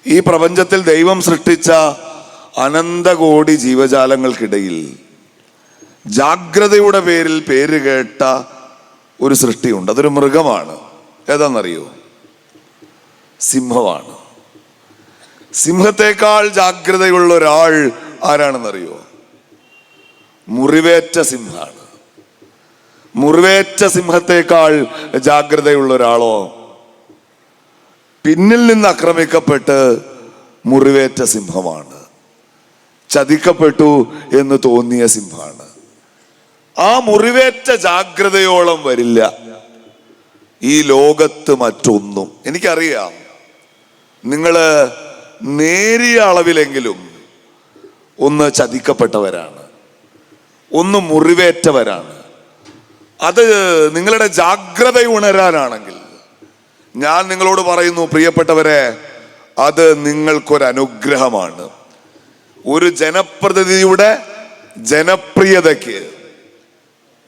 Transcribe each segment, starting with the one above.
ഈ പ്രപഞ്ചത്തിൽ ദൈവം സൃഷ്ടിച്ച അനന്തകോടി ജീവജാലങ്ങൾക്കിടയിൽ ജാഗ്രതയുടെ പേരിൽ പേര് കേട്ട ഒരു സൃഷ്ടിയുണ്ട്. അതൊരു മൃഗമാണ്. ഏതാണെന്നറിയോ? സിംഹമാണ്. സിംഹത്തെക്കാൾ ജാഗ്രതയുള്ള ഒരാൾ ആരാണെന്നറിയോ? മുറിവേറ്റ സിംഹമാണ്. മുറിവേറ്റ സിംഹത്തെക്കാൾ ജാഗ്രതയുള്ള ഒരാളോ? പിന്നിൽ നിന്ന് ആക്രമിക്കപ്പെട്ട് മുറിവേറ്റ സിംഹമാണ്. ചതിക്കപ്പെട്ടു എന്ന് തോന്നിയ സിംഹമാണ്. ആ മുറിവേറ്റ ജാഗ്രതയോളം വരില്ല ഈ ലോകത്ത് മറ്റൊന്നും. എനിക്കറിയാം, നിങ്ങള് നേരിയ അളവിലെങ്കിലും ഒന്ന് ചതിക്കപ്പെട്ടവരാണ്, ഒന്ന് മുറിവേറ്റവരാണ്. അത് നിങ്ങളുടെ ജാഗ്രത ഉണരാനാണെങ്കിൽ ഞാൻ നിങ്ങളോട് പറയുന്നു, പ്രിയപ്പെട്ടവരെ, അത് നിങ്ങൾക്കൊരനുഗ്രഹമാണ്. ഒരു ജനപ്രതിനിധിയുടെ ജനപ്രിയതയ്ക്ക്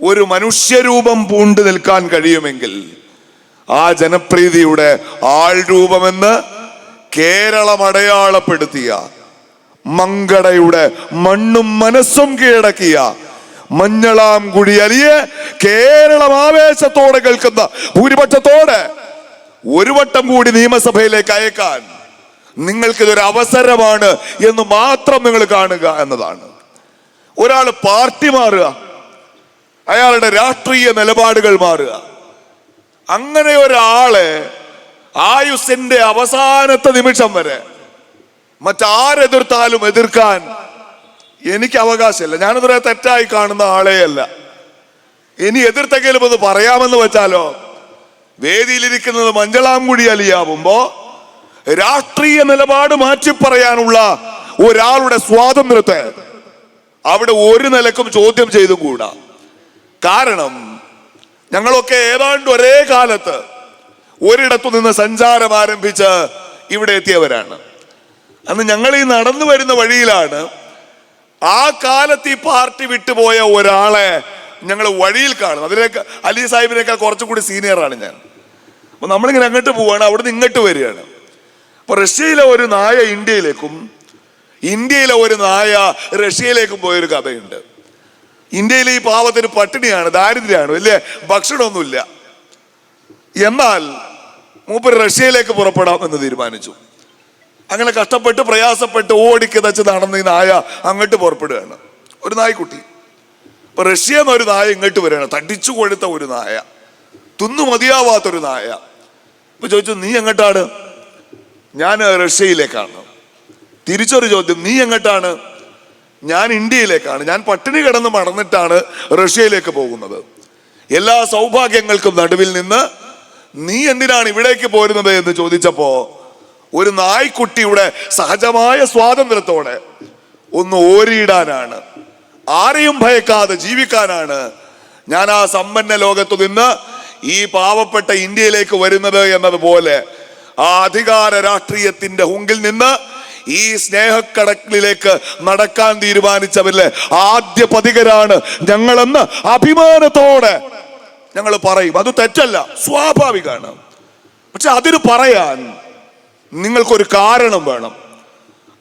ഒരു മനുഷ്യരൂപം പൂണ്ടു നിൽക്കാൻ കഴിയുമെങ്കിൽ ആ ജനപ്രീതിയുടെ ആൾ രൂപമെന്ന് കേരളം അടയാളപ്പെടുത്തിയ, മങ്കടയുടെ മണ്ണും മനസ്സും കീഴടക്കിയ മഞ്ഞളാംകുഴി അലിയെ കേരളം ആവേശത്തോടെ കേൾക്കുന്ന ഭൂരിപക്ഷത്തോടെ ഒരു വട്ടം കൂടി നിയമസഭയിലേക്ക് അയക്കാൻ നിങ്ങൾക്കിതൊരു അവസരമാണ് എന്ന് മാത്രം നിങ്ങൾ കാണുക എന്നതാണ്. ഒരാൾ പാർട്ടി മാറുക, അയാളുടെ രാഷ്ട്രീയ നിലപാടുകൾ മാറുക, അങ്ങനെ ഒരാളെ ആയുസ്സിന്റെ അവസാനത്തെ നിമിഷം വരെ മറ്റാരെതിർത്താലും എതിർക്കാൻ എനിക്ക് അവകാശമില്ല. ഞാനിതുവരെ തെറ്റായി കാണുന്ന ആളെയല്ല. ഇനി എതിർത്തെങ്കിലും ഒന്ന് പറയാമെന്ന് വെച്ചാലോ, വേദിയിലിരിക്കുന്നത് മഞ്ചളാംകുഴി അലിയാവുമ്പോ രാഷ്ട്രീയ നിലപാട് മാറ്റി പറയാനുള്ള ഒരാളുടെ സ്വാതന്ത്ര്യത്തെ അവിടെ ഒരു നിലക്കും ചോദ്യം ചെയ്തും കൂടാ. കാരണം ഞങ്ങളൊക്കെ ഏതാണ്ട് ഒരേ കാലത്ത് ഒരിടത്തു നിന്ന് സഞ്ചാരം ആരംഭിച്ച് ഇവിടെ എത്തിയവരാണ്. അന്ന് ഞങ്ങൾ ഈ നടന്നു വരുന്ന വഴിയിലാണ് ആ കാലത്ത് ഈ പാർട്ടി വിട്ടുപോയ ഒരാളെ ഞങ്ങൾ വഴിയിൽ കാണുന്നത്. അതിലേക്ക് അലി സാഹിബിനേക്കാൾ കുറച്ചും കൂടി സീനിയറാണ് ഞാൻ. അപ്പൊ നമ്മളിങ്ങനെ അങ്ങോട്ട് പോവാണ്, അവിടുന്ന് ഇങ്ങോട്ട് വരികയാണ്. അപ്പൊ റഷ്യയിലെ ഒരു നായ ഇന്ത്യയിലേക്കും ഇന്ത്യയിലെ ഒരു നായ റഷ്യയിലേക്കും പോയൊരു കഥയുണ്ട്. ഇന്ത്യയിലെ ഈ പാവത്തിന് പട്ടിണിയാണ്, ദാരിദ്ര്യമാണ്, വലിയ ഭക്ഷണമൊന്നുമില്ല. എന്നാൽ മൂപ്പര് റഷ്യയിലേക്ക് പുറപ്പെടാം എന്ന് തീരുമാനിച്ചു. അങ്ങനെ കഷ്ടപ്പെട്ട് പ്രയാസപ്പെട്ട് ഓടിക്കിതച്ച് നടന്ന് ഈ നായ അങ്ങോട്ട് പുറപ്പെടുകയാണ്. ഒരു നായ്ക്കുട്ടി. ഇപ്പൊ റഷ്യ എന്നൊരു നായ ഇങ്ങോട്ട് വരികയാണ്. തടിച്ചു കൊഴുത്ത ഒരു നായ, തിന്നു മതിയാവാത്തൊരു നായ. ഇപ്പൊ ചോദിച്ചു, നീ എങ്ങോട്ടാണ്? ഞാൻ റഷ്യയിലേക്കാണ്. തിരിച്ചൊരു ചോദ്യം, നീ എങ്ങോട്ടാണ്? ഞാൻ ഇന്ത്യയിലേക്കാണ്. ഞാൻ പട്ടിണി കിടന്ന് മടന്നിട്ടാണ് റഷ്യയിലേക്ക് പോകുന്നത്. എല്ലാ സൗഭാഗ്യങ്ങൾക്കും നടുവിൽ നിന്ന് നീ എന്തിനാണ് ഇവിടേക്ക് പോരുന്നത് എന്ന് ചോദിച്ചപ്പോ ഒരു നായ്ക്കുട്ടിയുടെ സഹജമായ സ്വാതന്ത്ര്യത്തോടെ ഒന്ന് ഓരിയിടാനാണ്, ആരെയും ഭയക്കാതെ ജീവിക്കാനാണ് ഞാൻ ആ സമ്പന്ന ലോകത്തു നിന്ന് ഈ പാവപ്പെട്ട ഇന്ത്യയിലേക്ക് വരുന്നത് എന്നതുപോലെ ആ അധികാര രാഷ്ട്രീയത്തിന്റെ ഹുങ്കിൽ നിന്ന് ഈ സ്നേഹക്കടലിലേക്ക് നടക്കാൻ തീരുമാനിച്ചവരിലെ ആദ്യ പതികരാണ് ഞങ്ങളെന്ന് അഭിമാനത്തോടെ ഞങ്ങൾ പറയും. അത് തെറ്റല്ല, സ്വാഭാവികമാണ്. പക്ഷെ അതിന് പറയാൻ നിങ്ങൾക്കൊരു കാരണം വേണം.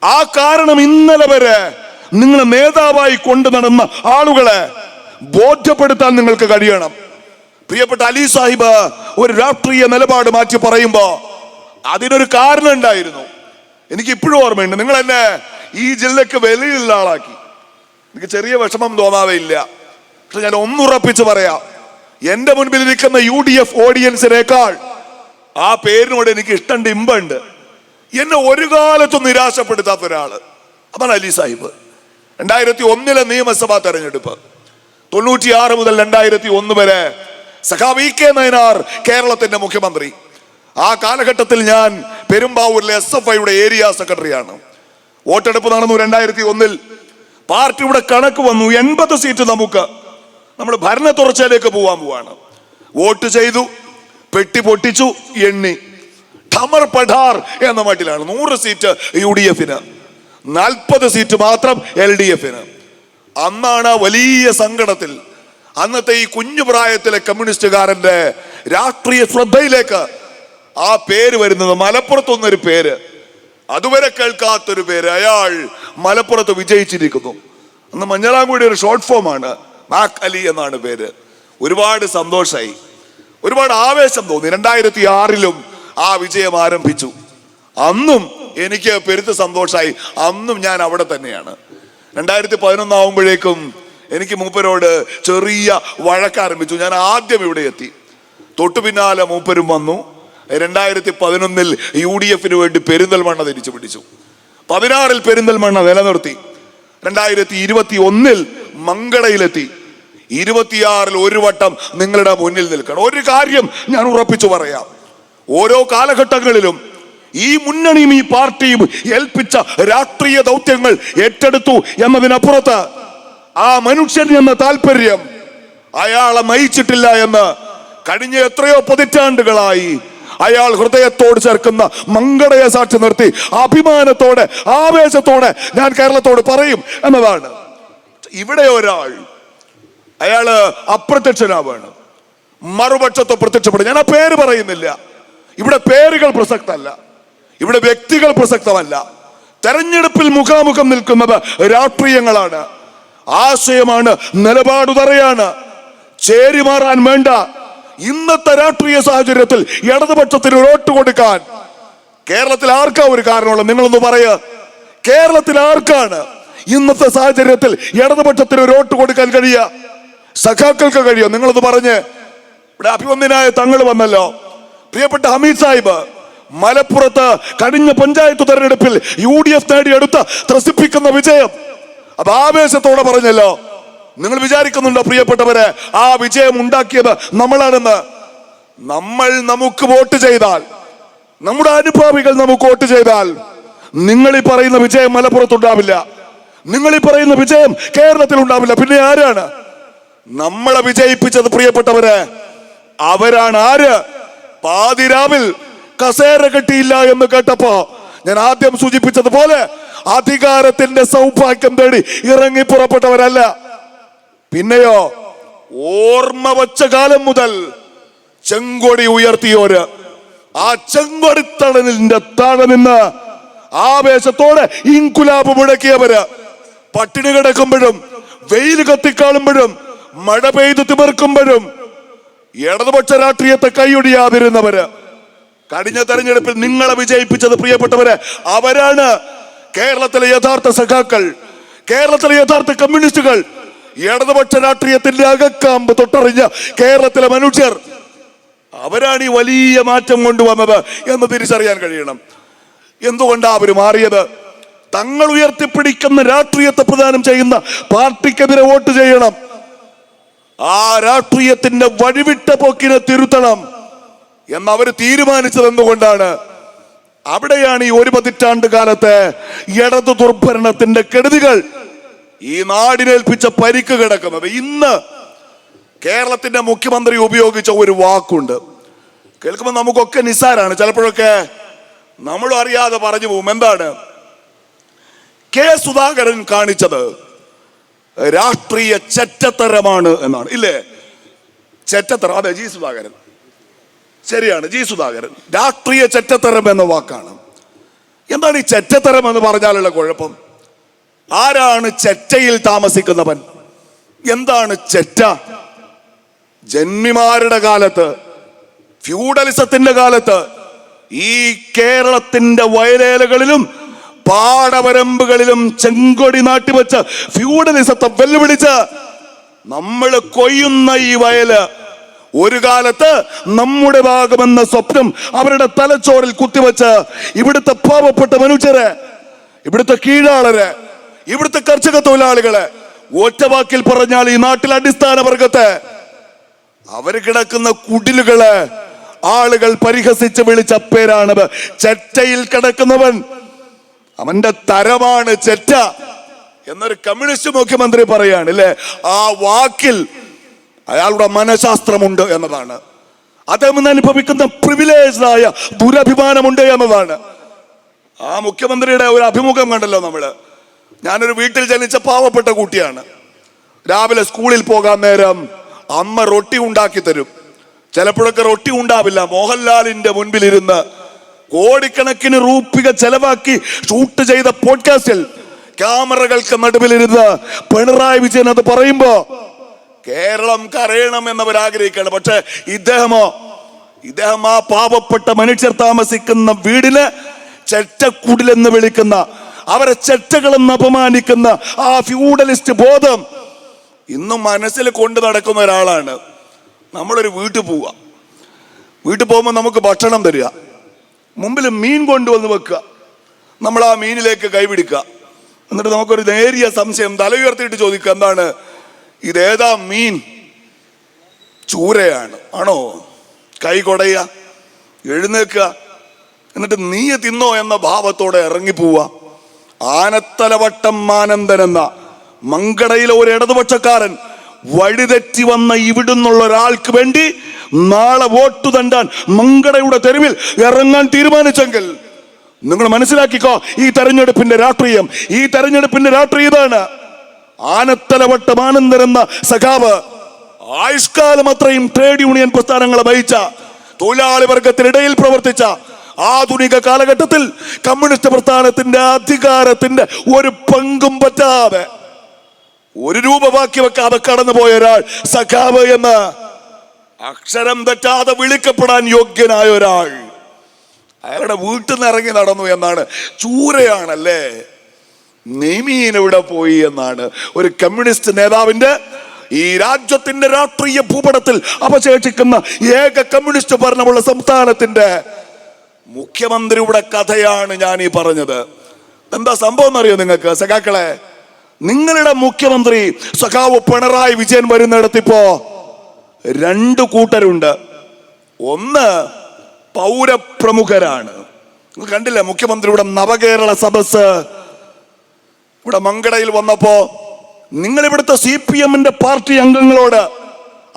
ആ കാരണം ഇന്നലെ വരെ നിങ്ങളെ നേതാവായി കൊണ്ടു നടന്ന ആളുകളെ ബോധ്യപ്പെടുത്താൻ നിങ്ങൾക്ക് കഴിയണം. പ്രിയപ്പെട്ട അലി സാഹിബ് ഒരു രാഷ്ട്രീയ നിലപാട് മാറ്റി പറയുമ്പോ അതിനൊരു കാരണം ഉണ്ടായിരുന്നു. എനിക്ക് ഇപ്പോഴും ഓർമ്മയുണ്ട്. നിങ്ങൾ എന്നെ ഈ ജില്ലക്ക് വെളിയിലുള്ള ആളാക്കി. എനിക്ക് ചെറിയ വിഷമം തോന്നാവേ ഇല്ല. പക്ഷെ ഞാൻ ഒന്നുറപ്പിച്ച് പറയാം, എന്റെ മുൻപിൽ ഇരിക്കുന്ന UDF ഓഡിയൻസിനേക്കാൾ ആ പേരിനോട് എനിക്ക് ഇഷ്ടമുണ്ട്, ഇമ്പുണ്ട്. എന്നെ ഒരു കാലത്തും നിരാശപ്പെടുത്താത്ത ഒരാള് അതാണ് അലി സാഹിബ്. 2001 നിയമസഭാ തെരഞ്ഞെടുപ്പ്, 96 മുതൽ 2001 വരെ സഖാവ് EK നയനാർ കേരളത്തിന്റെ മുഖ്യമന്ത്രി. ആ കാലഘട്ടത്തിൽ ഞാൻ പെരുമ്പാവൂരിലെ SFIയുടെ ഏരിയ സെക്രട്ടറിയാണ്. വോട്ടെടുപ്പ് നടന്നു 2001. പാർട്ടിയുടെ കണക്ക് വന്നു, 80 സീറ്റ് നമുക്ക്. നമ്മൾ ഭരണ തുടർച്ചയിലേക്ക് പോവാണ്. വോട്ട് ചെയ്തു, പെട്ടി പൊട്ടിച്ചു, എണ്ണി ഠമർ പഠാർ എന്ന മട്ടിലാണ്. 100 സീറ്റ് UDFന്, 40 സീറ്റ് മാത്രം LDFന്. അന്നാണ് വലിയ സങ്കടത്തിൽ അന്നത്തെ ഈ കുഞ്ഞു പ്രായത്തിലെ കമ്മ്യൂണിസ്റ്റുകാരന്റെ രാഷ്ട്രീയ ശ്രദ്ധയിലേക്ക് ആ പേര് വരുന്നത്. മലപ്പുറത്തൊന്നൊരു പേര്, അതുവരെ കേൾക്കാത്തൊരു പേര്. അയാൾ മലപ്പുറത്ത് വിജയിച്ചിരിക്കുന്നു. അന്ന് മഞ്ഞളാംകുടി ഒരു ഷോർട്ട് ഫോമാണ്, മാക് അലി എന്നാണ് പേര്. ഒരുപാട് സന്തോഷമായി, ഒരുപാട് ആവേശം തോന്നി. 2006 ആ വിജയം ആരംഭിച്ചു. അന്നും എനിക്ക് പെരുത്ത് സന്തോഷമായി. അന്നും ഞാൻ അവിടെ തന്നെയാണ്. 2011 ആവുമ്പോഴേക്കും എനിക്ക് മൂപ്പരോട് ചെറിയ വഴക്കാരംഭിച്ചു. ഞാൻ ആദ്യം ഇവിടെ എത്തി, തൊട്ടു പിന്നാലെ മൂപ്പരും വന്നു. 2011 UDF വേണ്ടി പെരിന്തൽമണ്ണ തിരിച്ചു പിടിച്ചു. 16 പെരിന്തൽമണ്ണ നിലനിർത്തി. 2021 മങ്കടയിലെത്തി. 26 ഒരു വട്ടം നിങ്ങളുടെ മുന്നിൽ നിൽക്കണം. ഒരു കാര്യം ഞാൻ ഉറപ്പിച്ചു പറയാം, ഓരോ കാലഘട്ടങ്ങളിലും ഈ മുന്നണിയും ഈ പാർട്ടിയും ഏൽപ്പിച്ച രാഷ്ട്രീയ ദൗത്യങ്ങൾ ഏറ്റെടുത്തു എന്നതിനപ്പുറത്ത് ആ മനുഷ്യൻ എന്ന താല്പര്യം അയാളെ നയിച്ചിട്ടില്ല എന്ന് കഴിഞ്ഞ എത്രയോ പതിറ്റാണ്ടുകളായി അയാൾ ഹൃദയത്തോട് ചേർക്കുന്ന മങ്കടയെ സാക്ഷി നിർത്തി അഭിമാനത്തോടെ ആവേശത്തോടെ ഞാൻ കേരളത്തോട് പറയും എന്നതാണ്. ഇവിടെ ഒരാൾ അയാള് അപ്രത്യക്ഷനാവാണ്, മറുപക്ഷത്ത് പ്രത്യക്ഷപ്പെടും. ഞാൻ ആ പേര് പറയുന്നില്ല. ഇവിടെ പേരുകൾ പ്രസക്തമല്ല, ഇവിടെ വ്യക്തികൾ പ്രസക്തമല്ല. തെരഞ്ഞെടുപ്പിൽ മുഖാമുഖം നിൽക്കുന്നത് രാഷ്ട്രീയങ്ങളാണ്, ആശയമാണ്, നിലപാടുതറയാണ്. ചേരിമാറാൻ വേണ്ട. ഇന്നത്തെ രാഷ്ട്രീയ സാഹചര്യത്തിൽ ഇടതുപക്ഷത്തിന് ഒരു വോട്ട് കൊടുക്കാൻ കേരളത്തിൽ ആർക്കാ ഒരു കാരണമുള്ളത്? നിങ്ങളൊന്ന് പറയുക. കേരളത്തിൽ ആർക്കാണ് ഇന്നത്തെ സാഹചര്യത്തിൽ ഇടതുപക്ഷത്തിന് ഒരു വോട്ട് കൊടുക്കാൻ കഴിയുക? സഖാക്കൾക്ക് കഴിയോ? നിങ്ങളൊന്ന് പറഞ്ഞ്. ഇവിടെ അഭിമന്യനായ തങ്ങൾ വന്നല്ലോ, പ്രിയപ്പെട്ട ഹമീദ് സാഹിബ്. മലപ്പുറത്ത് കഴിഞ്ഞ പഞ്ചായത്ത് തെരഞ്ഞെടുപ്പിൽ UDF നേടിയെടുത്ത ത്രസിപ്പിക്കുന്ന വിജയം അത് ആവേശത്തോടെ പറഞ്ഞല്ലോ. നിങ്ങൾ വിചാരിക്കുന്നുണ്ടോ പ്രിയപ്പെട്ടവരെ, ആ വിജയം ഉണ്ടാക്കിയത് നമ്മളാണെന്ന്? നമ്മൾ നമുക്ക് വോട്ട് ചെയ്താൽ, നമ്മുടെ അനുഭാവികൾ നമുക്ക് വോട്ട് ചെയ്താൽ നിങ്ങൾ ഈ പറയുന്ന വിജയം മലപ്പുറത്തുണ്ടാവില്ല, നിങ്ങൾ ഈ പറയുന്ന വിജയം കേരളത്തിൽ ഉണ്ടാവില്ല. പിന്നെ ആരാണ് നമ്മളെ വിജയിപ്പിച്ചത് പ്രിയപ്പെട്ടവരെ? അവരാണ്. ആര്? പാതിരാവിൽ കസേര കെട്ടിയില്ല എന്ന് കേട്ടപ്പോ ഞാൻ ആദ്യം സൂചിപ്പിച്ചതുപോലെ അധികാരത്തിന്റെ സൗഭാഗ്യം തേടി ഇറങ്ങി പുറപ്പെട്ടവരല്ല. പിന്നെയോ ഓർമ്മ വച്ച കാലം മുതൽ ചെങ്കൊടി ഉയർത്തിയോര്, ആ ചെങ്കൊടിത്തണലിന്റെ താഴെ നിന്ന് ആവേശത്തോടെ ഇൻകുലാബ് മുഴക്കിയവര്, പട്ടിണി കിടക്കുമ്പോഴും വെയിൽ കത്തിക്കാളുമ്പോഴും മഴ പെയ്ത് തിമിർക്കുമ്പോഴും ഇടതുപക്ഷ രാഷ്ട്രീയത്തെ കൈയൊടിയാതിരുന്നവര്, കഴിഞ്ഞ തെരഞ്ഞെടുപ്പിൽ നിങ്ങളെ വിജയിപ്പിച്ചത് പ്രിയപ്പെട്ടവര് അവരാണ്. കേരളത്തിലെ യഥാർത്ഥ സഖാക്കൾ, കേരളത്തിലെ യഥാർത്ഥ കമ്മ്യൂണിസ്റ്റുകൾ, ഇടതുപക്ഷ രാഷ്ട്രീയത്തിന്റെ അകക്കാമ്പ് തൊട്ടറിഞ്ഞ കേരളത്തിലെ മനുഷ്യർ, അവരാണ് ഈ വലിയ മാറ്റം കൊണ്ടുവന്നത് എന്ന് തിരിച്ചറിയാൻ കഴിയണം. എന്തുകൊണ്ടാ അവര് മാറിയത്? തങ്ങൾ ഉയർത്തിപ്പിടിക്കുന്ന രാഷ്ട്രീയത്തെ പ്രദാനം ചെയ്യുന്ന പാർട്ടിക്കെതിരെ വോട്ട് ചെയ്യണം. ആ രാഷ്ട്രീയത്തിന്റെ വഴിവിട്ട പോക്കിനെ തിരുത്തണം എന്നവർ തീരുമാനിച്ചത് എന്തുകൊണ്ടാണ്? അവിടെയാണ് ഈ 1 പതിറ്റാണ്ട് കാലത്തെ ഇടതു ദുർഭരണത്തിന്റെ കെടുതികൾ ഈ നാടിനേൽപ്പിച്ച പരിക്ക് കിടക്കുന്നത്. ഇന്ന് കേരളത്തിന്റെ മുഖ്യമന്ത്രി ഉപയോഗിച്ച ഒരു വാക്കുണ്ട്, കേൾക്കുമ്പോൾ നമുക്കൊക്കെ നിസ്സാരാണ്, ചിലപ്പോഴൊക്കെ നമ്മളും അറിയാതെ പറഞ്ഞു പോകും. എന്താണ്? കെ സുധാകരൻ കാണിച്ചത് രാഷ്ട്രീയ ചെറ്റത്തരമാണ് എന്നാണ്. ഇല്ലേ? ചെറ്റത്തരം. അതെ, ജി സുധാകരൻ, ശരിയാണ്, ജി സുധാകരൻ. രാഷ്ട്രീയ ചെറ്റത്തരം എന്ന വാക്കാണ്. എന്താണ് ഈ ചെറ്റത്തരം എന്ന് പറഞ്ഞാലുള്ള കുഴപ്പം? ആരാണ് ചെറ്റയിൽ താമസിക്കുന്നവൻ? എന്താണ് ചെറ്റ? ജന്മിമാരുടെ കാലത്ത്, ഫ്യൂഡലിസത്തിന്റെ കാലത്ത് ഈ കേരളത്തിന്റെ വയലേലകളിലും പാടവരമ്പുകളിലും ചെങ്കൊടി നാട്ടിവെച്ച് ഫ്യൂഡലിസത്തെ വെല്ലുവിളിച്ച് നമ്മൾ കൊയ്യുന്ന ഈ വയല് ഒരു കാലത്ത് നമ്മുടെ ഭാഗമെന്ന സ്വപ്നം അവരുടെ തലച്ചോറിൽ കുത്തിവെച്ച് ഇവിടുത്തെ പാവപ്പെട്ട മനുഷ്യരെ, ഇവിടുത്തെ കീഴാളരെ, ഇവിടുത്തെ കർഷക തൊഴിലാളികളെ, ഒറ്റവാക്കിൽ പറഞ്ഞാൽ ഈ നാട്ടിലെ അടിസ്ഥാന വർഗത്തെ, അവര് കിടക്കുന്ന കുടിലുകളെ ആളുകൾ പരിഹസിച്ച് വിളിച്ച പേരാണത് ചെറ്റയിൽ കിടക്കുന്നവൻ. അവന്റെ തരമാണ് ചെറ്റ എന്നൊരു കമ്മ്യൂണിസ്റ്റ് മുഖ്യമന്ത്രി പറയാണ്, അല്ലെ? ആ വാക്കിൽ അയാളുടെ മനഃശാസ്ത്രമുണ്ട് എന്നതാണ്. അദ്ദേഹം അനുഭവിക്കുന്ന പ്രിവിലേജ്ഡായ ദുരഭിമാനമുണ്ട് എന്നതാണ്. ആ മുഖ്യമന്ത്രിയുടെ ഒരു അഭിമുഖം കണ്ടല്ലോ നമ്മള്. ഞാനൊരു വീട്ടിൽ ജനിച്ച പാവപ്പെട്ട കുട്ടിയാണ്. രാവിലെ സ്കൂളിൽ പോകാൻ നേരം അമ്മ റൊട്ടി ഉണ്ടാക്കി തരും. ചിലപ്പോഴൊക്കെ റൊട്ടി ഉണ്ടാവില്ല. മോഹൻലാലിന്റെ മുൻപിലിരുന്ന് കോടിക്കണക്കിന് രൂപ ചെലവാക്കി ഷൂട്ട് ചെയ്ത പോഡ്കാസ്റ്റിൽ ക്യാമറകൾക്ക് നടുവിലിരുന്ന് പിണറായി വിജയൻ അത് പറയുമ്പോ കേരളം കരയണം എന്നവർ ആഗ്രഹിക്കുകയാണ്. പക്ഷെ ഇദ്ദേഹം ആ പാവപ്പെട്ട മനുഷ്യർ താമസിക്കുന്ന വീടിന് ചെറ്റക്കുടിലെന്ന് വിളിക്കുന്ന, അവരെ ചെറ്റകളെന്ന് അപമാനിക്കുന്ന ആ ഫ്യൂഡലിസ്റ്റ് ബോധം ഇന്നും മനസ്സിൽ കൊണ്ട് നടക്കുന്ന ഒരാളാണ്. നമ്മളൊരു വീട്ടിൽ പോകുമ്പോൾ നമുക്ക് ഭക്ഷണം തരിക, മുമ്പിൽ മീൻ കൊണ്ടുവന്ന് വെക്കുക, നമ്മൾ ആ മീനിലേക്ക് കൈപിടിക്കുക, എന്നിട്ട് നമുക്കൊരു നേരിയ സംശയം തല ഉയർത്തിയിട്ട് ചോദിക്കുക, എന്താണ് ഇതേതാ മീൻ? ചൂരയാണ് ആണോ? കൈ കൊടയുക, എഴുന്നേക്കുക, എന്നിട്ട് നീ തിന്നോ എന്ന ഭാവത്തോടെ ഇറങ്ങിപ്പോവുക. ആനത്തലവട്ടം മാനന്ദൻ എന്ന മങ്കടയിലെ ഒരു ഇടതുപക്ഷക്കാരൻ വഴിതെറ്റി വന്ന ഇവിടുന്നുള്ള ഒരാൾക്ക് വേണ്ടി നാളെ വോട്ട് തണ്ടാൻ മങ്കടയുടെ തെരുവിൽ ഇറങ്ങാൻ തീരുമാനിച്ചെങ്കിൽ നിങ്ങൾ മനസ്സിലാക്കിക്കോ, ഈ തെരഞ്ഞെടുപ്പിന്റെ രാഷ്ട്രീയം ഇതാണ്. ആനത്തലവട്ടം ആനന്ദൻ എന്ന സഖാവ് ആയുഷ്കാലം അത്രയും ട്രേഡ് യൂണിയൻ പ്രസ്ഥാനങ്ങളെ വഹിച്ച, തൊഴിലാളി വർഗത്തിനിടയിൽ പ്രവർത്തിച്ച, ആധുനിക കാലഘട്ടത്തിൽ കമ്മ്യൂണിസ്റ്റ് പ്രസ്ഥാനത്തിന്റെ അധികാരത്തിന്റെ ഒരു പങ്കും പറ്റാതെ, ഒരു രൂപ ബാക്കി വെക്കാതെ കടന്നുപോയ ഒരാൾ സഖാവ് എന്ന് അക്ഷരം തെറ്റാതെ വിളിക്കപ്പെടാൻ യോഗ്യനായ ഒരാൾ അയാളുടെ വീട്ടിൽ നിന്ന് ഇറങ്ങി നടന്നു എന്നാണ്. ചൂരയാണല്ലേ, നെയ്മീൻ എവിടെ പോയി എന്നാണ് ഒരു കമ്മ്യൂണിസ്റ്റ് നേതാവിന്റെ, ഈ രാജ്യത്തിന്റെ രാഷ്ട്രീയ ഭൂപടത്തിൽ അവശേഷിക്കുന്ന ഏക കമ്മ്യൂണിസ്റ്റ് ഭരണമുള്ള സംസ്ഥാനത്തിന്റെ മുഖ്യമന്ത്രിയുടെ കഥയാണ് ഞാൻ ഈ പറഞ്ഞത്. എന്താ സംഭവം എന്നറിയോ നിങ്ങൾക്ക് സഖാക്കളെ? നിങ്ങളുടെ മുഖ്യമന്ത്രി സഖാവ് പിണറായി വിജയൻ വരുന്നിടത്തിപ്പോ രണ്ട് കൂട്ടരുണ്ട്. ഒന്ന് പൗരപ്രമുഖരാണ്. നിങ്ങൾ കണ്ടില്ലേ മുഖ്യമന്ത്രിയുടെ നവകേരള സദസ് ഇവിടെ മങ്കടയിൽ വന്നപ്പോ നിങ്ങൾ ഇവിടുത്തെ CPM-ന്റെ പാർട്ടി അംഗങ്ങളോട്,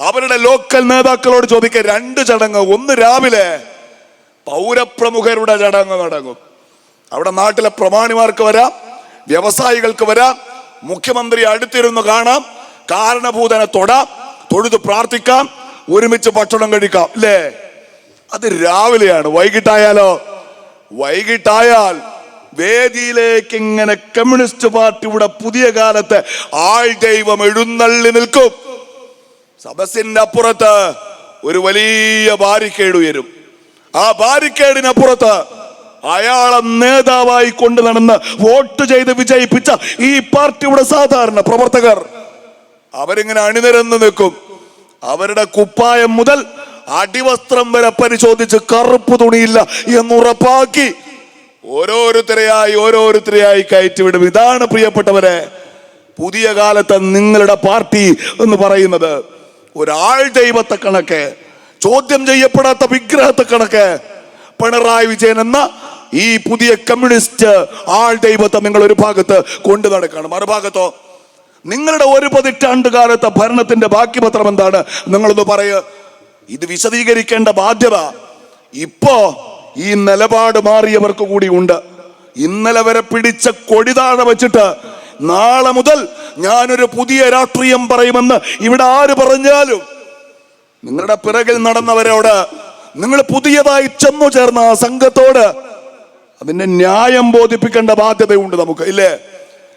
അവരുടെ ലോക്കൽ നേതാക്കളോട് ചോദിക്കുക, രണ്ട് ചടങ്ങ്. ഒന്ന് രാവിലെ പൗരപ്രമുഖരുടെ ചടങ്ങ് നടക്കും. അവിടെ നാട്ടിലെ പ്രമാണിമാർക്ക് വരാം, വ്യവസായികൾക്ക് വരാം, മുഖ്യമന്ത്രി അടുത്തിരുന്ന് കാണാം, കാരണഭൂതനെ തൊടാം, തൊഴുത് പ്രാർത്ഥിക്കാം, ഒരുമിച്ച് ഭക്ഷണം കഴിക്കാം, അല്ലേ? അത് രാവിലെയാണ്. വൈകിട്ടായാൽ വേദിയിലേക്ക് ഇങ്ങനെ കമ്മ്യൂണിസ്റ്റ് പാർട്ടിയുടെ പുതിയ കാലത്ത് ആൾ ദൈവം എഴുന്നള്ളി നിൽക്കും. സദസ്സിന്റെ അപ്പുറത്ത് ഒരു വലിയ ബാരിക്കേഡ് ഉയരും. ആ ബാരിക്കേഡിനപ്പുറത്ത് അയാളെ നേതാവായി കൊണ്ട് നടന്ന് വോട്ട് ചെയ്ത് വിജയിപ്പിച്ച ഈ പാർട്ടിയുടെ സാധാരണ പ്രവർത്തകർ അവരിങ്ങനെ അണിനിരന്ന് നിൽക്കും. അവരുടെ കുപ്പായം മുതൽ അടിവസ്ത്രം വരെ പരിശോധിച്ച് കറുപ്പ് തുണിയില്ല എന്നുറപ്പാക്കി ഓരോരുത്തരെയായി കയറ്റിവിടും. ഇതാണ് പ്രിയപ്പെട്ടവരെ പുതിയ കാലത്ത് നിങ്ങളുടെ പാർട്ടി എന്ന് പറയുന്നത്. ഒരാൾ ദൈവത്തെ കണക്ക്, ചോദ്യം ചെയ്യപ്പെടാത്ത വിഗ്രഹത്തെ കണക്ക് പിണറായി വിജയൻ എന്ന ഈ പുതിയ കമ്മ്യൂണിസ്റ്റ് ആൾ ദൈവത്തെ നിങ്ങൾ ഒരു ഭാഗത്ത് കൊണ്ടു നടക്കണം. മറുഭാഗത്തോ നിങ്ങളുടെ ഒരു പതിറ്റാണ്ട് കാലത്തെ ഭരണത്തിന്റെ ബാക്കി പത്രം എന്താണ്? നിങ്ങളൊന്ന് പറയുക. ഇത് വിശദീകരിക്കേണ്ട ബാധ്യത ഇപ്പോ ഈ നിലപാട് മാറിയവർക്ക് കൂടി ഉണ്ട്. ഇന്നലെ വരെ പിടിച്ച കൊടി താഴെ വെച്ചിട്ട് നാളെ മുതൽ ഞാനൊരു പുതിയ രാഷ്ട്രീയം പറയുമെന്ന് ഇവിടെ ആര് പറഞ്ഞാലും നിങ്ങളുടെ പിറകിൽ നടന്നവരോട്, നിങ്ങൾ പുതിയതായി ചെന്നു ചേർന്ന ആ സംഘത്തോട് അതിന്റെ ന്യായം ബോധിപ്പിക്കേണ്ട ബാധ്യതയുണ്ട് നമുക്ക്, ഇല്ലേ?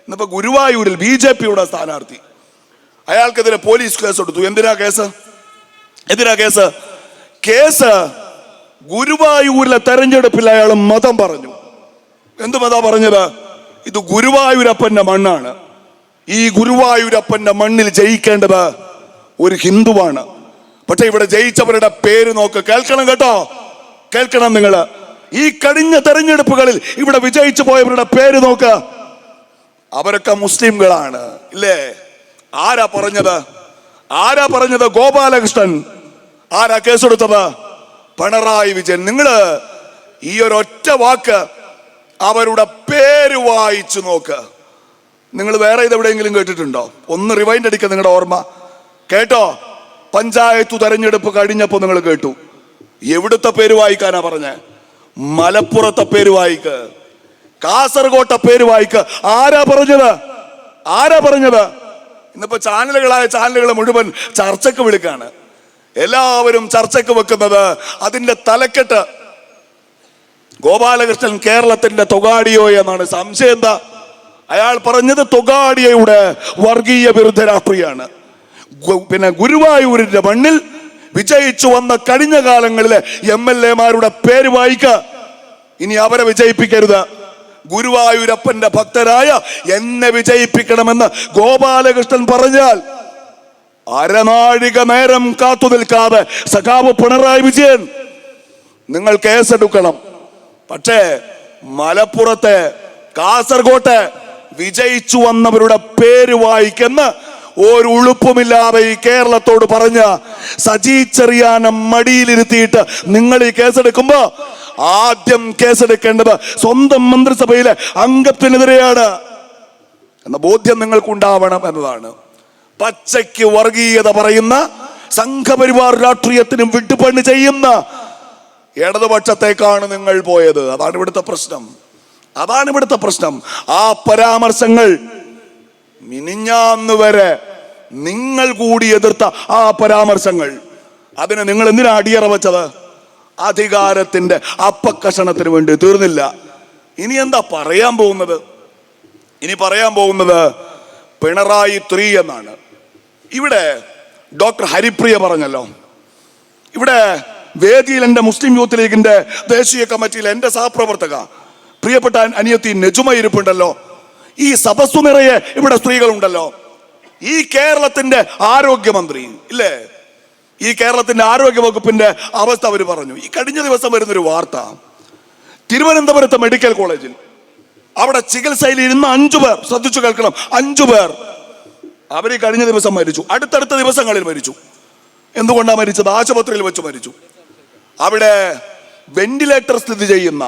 ഇന്നിപ്പോ ഗുരുവായൂരിൽ BJP-യുടെ സ്ഥാനാർത്ഥി, അയാൾക്കെതിരെ പോലീസ് കേസ് എടുത്തു. എന്തിനാ കേസ്? ഗുരുവായൂരിലെ തെരഞ്ഞെടുപ്പിൽ അയാൾ മതം പറഞ്ഞു. എന്ത് മതാ പറഞ്ഞത്? ഇത് ഗുരുവായൂരപ്പന്റെ മണ്ണാണ്, ഈ ഗുരുവായൂരപ്പന്റെ മണ്ണിൽ ജയിക്കേണ്ടത് ഒരു ഹിന്ദുവാണ്. പക്ഷെ ഇവിടെ ജയിച്ചവരുടെ പേര് നോക്ക്, കേൾക്കണം കേട്ടോ, കേൾക്കണം നിങ്ങള്. ഈ കഴിഞ്ഞ തെരഞ്ഞെടുപ്പുകളിൽ ഇവിടെ വിജയിച്ചു പോയവരുടെ പേര് നോക്ക്, അവരൊക്കെ മുസ്ലിംകളാണ്, ഇല്ലേ? ആരാ പറഞ്ഞത്? ഗോപാലകൃഷ്ണൻ. ആരാ കേസെടുത്തത്? പിണറായി വിജയൻ. നിങ്ങള് ഈ ഒരൊറ്റ വാക്ക് അവരുടെ പേര് വായിച്ചു നോക്ക്. നിങ്ങൾ വേറെ ഇതെവിടെയെങ്കിലും കേട്ടിട്ടുണ്ടോ? ഒന്ന് റിവൈൻഡ് അടിക്കുക നിങ്ങളുടെ ഓർമ്മ. കേട്ടോ? പഞ്ചായത്ത് തെരഞ്ഞെടുപ്പ് കഴിഞ്ഞപ്പോ നിങ്ങൾ കേട്ടു. എവിടുത്തെ പേര് വായിക്കാനാ പറഞ്ഞേ? മലപ്പുറത്തെ പേര് വായിക്ക്, കാസർഗോട്ടെ പേര് വായിക്ക്. ആരാ പറഞ്ഞത്? ഇന്നിപ്പോ ചാനലുകൾ മുഴുവൻ ചർച്ചയ്ക്ക് വിളിക്കാണ്. എല്ലാവരും ചർച്ചയ്ക്ക് വെക്കുന്നത് അതിന്റെ തലക്കെട്ട് ഗോപാലകൃഷ്ണൻ കേരളത്തിന്റെ തൊഗാഡിയോ എന്നാണ്. സംശയം എന്താ? അയാൾ പറഞ്ഞത് തൊഗാഡിയയുടെ വർഗീയ വിരുദ്ധ രാഷ്ട്രീയമാണ്. പിന്നെ ഗുരുവായൂരിന്റെ മണ്ണിൽ വിജയിച്ചു വന്ന കഴിഞ്ഞ കാലങ്ങളിലെ MLA-മാരുടെ പേര് വായിക്ക. ഇനി അവരെ വിജയിപ്പിക്കരുത്. ഗുരുവായൂരപ്പന്റെ ഭക്തരായ എന്നെ വിജയിപ്പിക്കണമെന്ന് ഗോപാലകൃഷ്ണൻ പറഞ്ഞാൽ അരനാഴിക നേരം കാത്തു നിൽക്കാതെ സഖാവ് പിണറായി വിജയൻ നിങ്ങൾ കേസെടുക്കണം. പക്ഷേ മലപ്പുറത്തെ, കാസർഗോട്ടെ വിജയിച്ചു വന്നവരുടെ പേര് വായിക്കുന്ന ഒരു ഉളുപ്പുമില്ലാതെ ഈ കേരളത്തോട് പറഞ്ഞ സജി ചെറിയാനെ മടിയിലിരുത്തിയിട്ട് നിങ്ങൾ ഈ കേസെടുക്കുമ്പോ ആദ്യം കേസെടുക്കേണ്ടത് സ്വന്തം മന്ത്രിസഭയിലെ അംഗത്തിനെതിരെയാണ് എന്ന ബോധ്യം നിങ്ങൾക്കുണ്ടാവണം എന്നതാണ്. പച്ചയ്ക്ക് വർഗീയത പറയുന്ന, സംഘപരിവാർ രാഷ്ട്രീയത്തിനും വിട്ടുപണി ചെയ്യുന്ന ഇടതുപക്ഷത്തേക്കാണ് നിങ്ങൾ പോയത്. അതാണ് ഇവിടുത്തെ പ്രശ്നം. ആ പരാമർശങ്ങൾ മിനിഞ്ഞാന്ന് വരെ നിങ്ങൾ കൂടി എതിർത്ത ആ പരാമർശങ്ങൾ, അതിന് നിങ്ങൾ എന്തിനാ അടിയറ വെച്ചത്? അധികാരത്തിന്റെ അപ്പക്കഷണത്തിന് വേണ്ടി തീർന്നില്ല. ഇനി എന്താ പറയാൻ പോകുന്നത്? ഇനി പറയാൻ പോകുന്നത് പിണറായി 3 എന്നാണ്. ഇവിടെ ഡോക്ടർ ഹരിപ്രിയ പറഞ്ഞല്ലോ, ഇവിടെ വേദിയിൽ എൻ്റെ മുസ്ലിം യൂത്ത് ലീഗിന്റെ ദേശീയ കമ്മിറ്റിയിൽ എൻ്റെ സഹപ്രവർത്തക പ്രിയപ്പെട്ട അനിയത്തി നെജുമ ഇരിപ്പുണ്ടല്ലോ. ഈ സദസ്സു നിറയെ ഇവിടെ സ്ത്രീകളുണ്ടല്ലോ. ഈ കേരളത്തിന്റെ ആരോഗ്യമന്ത്രി ഇല്ലേ, ഈ കേരളത്തിന്റെ ആരോഗ്യ വകുപ്പിന്റെ അവസ്ഥ അവർ പറഞ്ഞു. ഈ കഴിഞ്ഞ ദിവസം വരുന്നൊരു വാർത്ത, തിരുവനന്തപുരത്തെ മെഡിക്കൽ കോളേജിൽ അവിടെ ചികിത്സയിൽ ഇരുന്ന 5 പേർ, ശ്രദ്ധിച്ചു കേൾക്കണം, 5 പേർ അവർ കഴിഞ്ഞ ദിവസം മരിച്ചു. അടുത്തടുത്ത ദിവസങ്ങളിൽ മരിച്ചു. എന്തുകൊണ്ടാണ് മരിച്ചത്? ആശുപത്രിയിൽ വെച്ച് മരിച്ചു. അവിടെ വെന്റിലേറ്റർ സ്ഥിതി ചെയ്യുന്ന,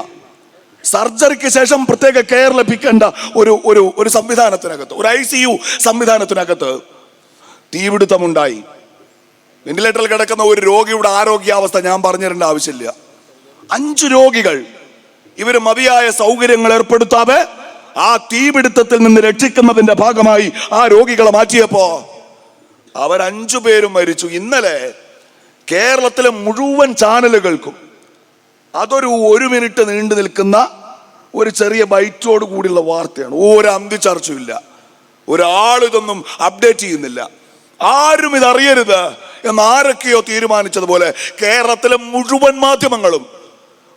സർജറിക്ക് ശേഷം പ്രത്യേക കെയർ ലഭിക്കേണ്ട ഒരു സംവിധാനത്തിനകത്ത്, ഒരു ICU സംവിധാനത്തിനകത്ത് തീപിടുത്തമുണ്ടായി. വെന്റിലേറ്ററിൽ കിടക്കുന്ന ഒരു രോഗിയുടെ ആരോഗ്യാവസ്ഥ ഞാൻ പറഞ്ഞു തരേണ്ട ആവശ്യമില്ല. 5 രോഗികൾ ഇവർ മതിയായ സൗകര്യങ്ങൾ ഏർപ്പെടുത്താതെ ആ തീപിടുത്തത്തിൽ നിന്ന് രക്ഷിക്കുന്നതിന്റെ ഭാഗമായി ആ രോഗികളെ മാറ്റിയപ്പോ അവർ 5 പേരും മരിച്ചു. ഇന്നലെ കേരളത്തിലെ മുഴുവൻ ചാനലുകൾക്കും അതൊരു 1 മിനിറ്റ് നീണ്ടു നിൽക്കുന്ന ഒരു ചെറിയ ബൈറ്റോട് കൂടിയുള്ള വാർത്തയാണ്. ഒരു അന്തി ചർച്ചയില്ല, ഒരാളിതൊന്നും അപ്ഡേറ്റ് ചെയ്യുന്നില്ല. ആരും ഇതറിയരുത് എന്ന് ആരൊക്കെയോ തീരുമാനിച്ചതുപോലെ കേരളത്തിലെ മുഴുവൻ മാധ്യമങ്ങളും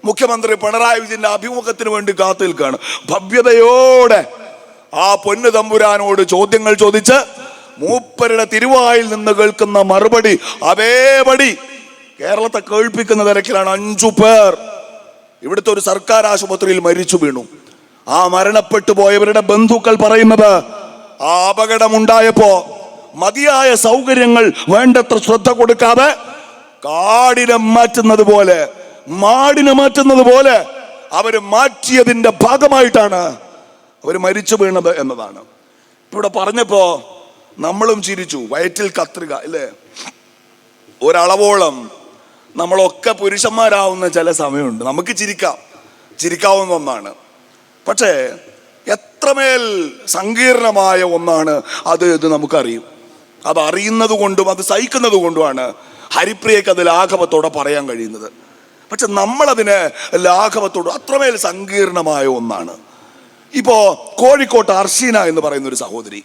മുഖ്യമന്ത്രി പിണറായി വിജയന്റെ അഭിമുഖത്തിന് വേണ്ടി കാത്തു നിൽക്കുകയാണ്. ഭവ്യതയോടെ ആ പൊന്നു തമ്പുരാനോട് ചോദ്യങ്ങൾ ചോദിച്ച് മൂപ്പരുടെ തിരുവായിൽ നിന്ന് കേൾക്കുന്ന മറുപടി അതേപടി കേരളത്തെ കേൾപ്പിക്കുന്ന തിരക്കിലാണ്. 5 പേർ ഇവിടുത്തെ ഒരു സർക്കാർ ആശുപത്രിയിൽ മരിച്ചു വീണു. ആ മരണപ്പെട്ടു പോയവരുടെ ബന്ധുക്കൾ പറയുന്നത്, ആ അപകടമുണ്ടായപ്പോ മതിയായ സൗകര്യങ്ങൾ വേണ്ടത്ര ശ്രദ്ധ കൊടുക്കാതെ കാടിനെ മാറ്റുന്നത് പോലെ, മാടിനെ മാറ്റുന്നത് പോലെ അവര് മാറ്റിയതിന്റെ ഭാഗമായിട്ടാണ് അവർ മരിച്ചു വീണത് എന്നതാണ്. ഇവിടെ പറഞ്ഞപ്പോ നമ്മളും ചിരിച്ചു. വയറ്റിൽ കത്രിക ഇല്ലേ, ഒരളവോളം നമ്മളൊക്കെ പുരുഷന്മാരാവുന്ന ചില സമയമുണ്ട്. നമുക്ക് ചിരിക്കാവുന്ന ഒന്നാണ്. പക്ഷേ എത്രമേൽ സങ്കീർണമായ ഒന്നാണ് അത് എന്ന് നമുക്കറിയും. അത് അറിയുന്നത് കൊണ്ടും അത് സഹിക്കുന്നത് കൊണ്ടുമാണ് ഹരിപ്രിയക്ക് അത് ലാഘവത്തോടെ പറയാൻ കഴിയുന്നത്. പക്ഷെ നമ്മളതിന് ലാഘവത്തോട്, അത്രമേൽ സങ്കീർണമായ ഒന്നാണ്. ഇപ്പോ കോഴിക്കോട്ട് അർഷീന എന്ന് പറയുന്ന ഒരു സഹോദരി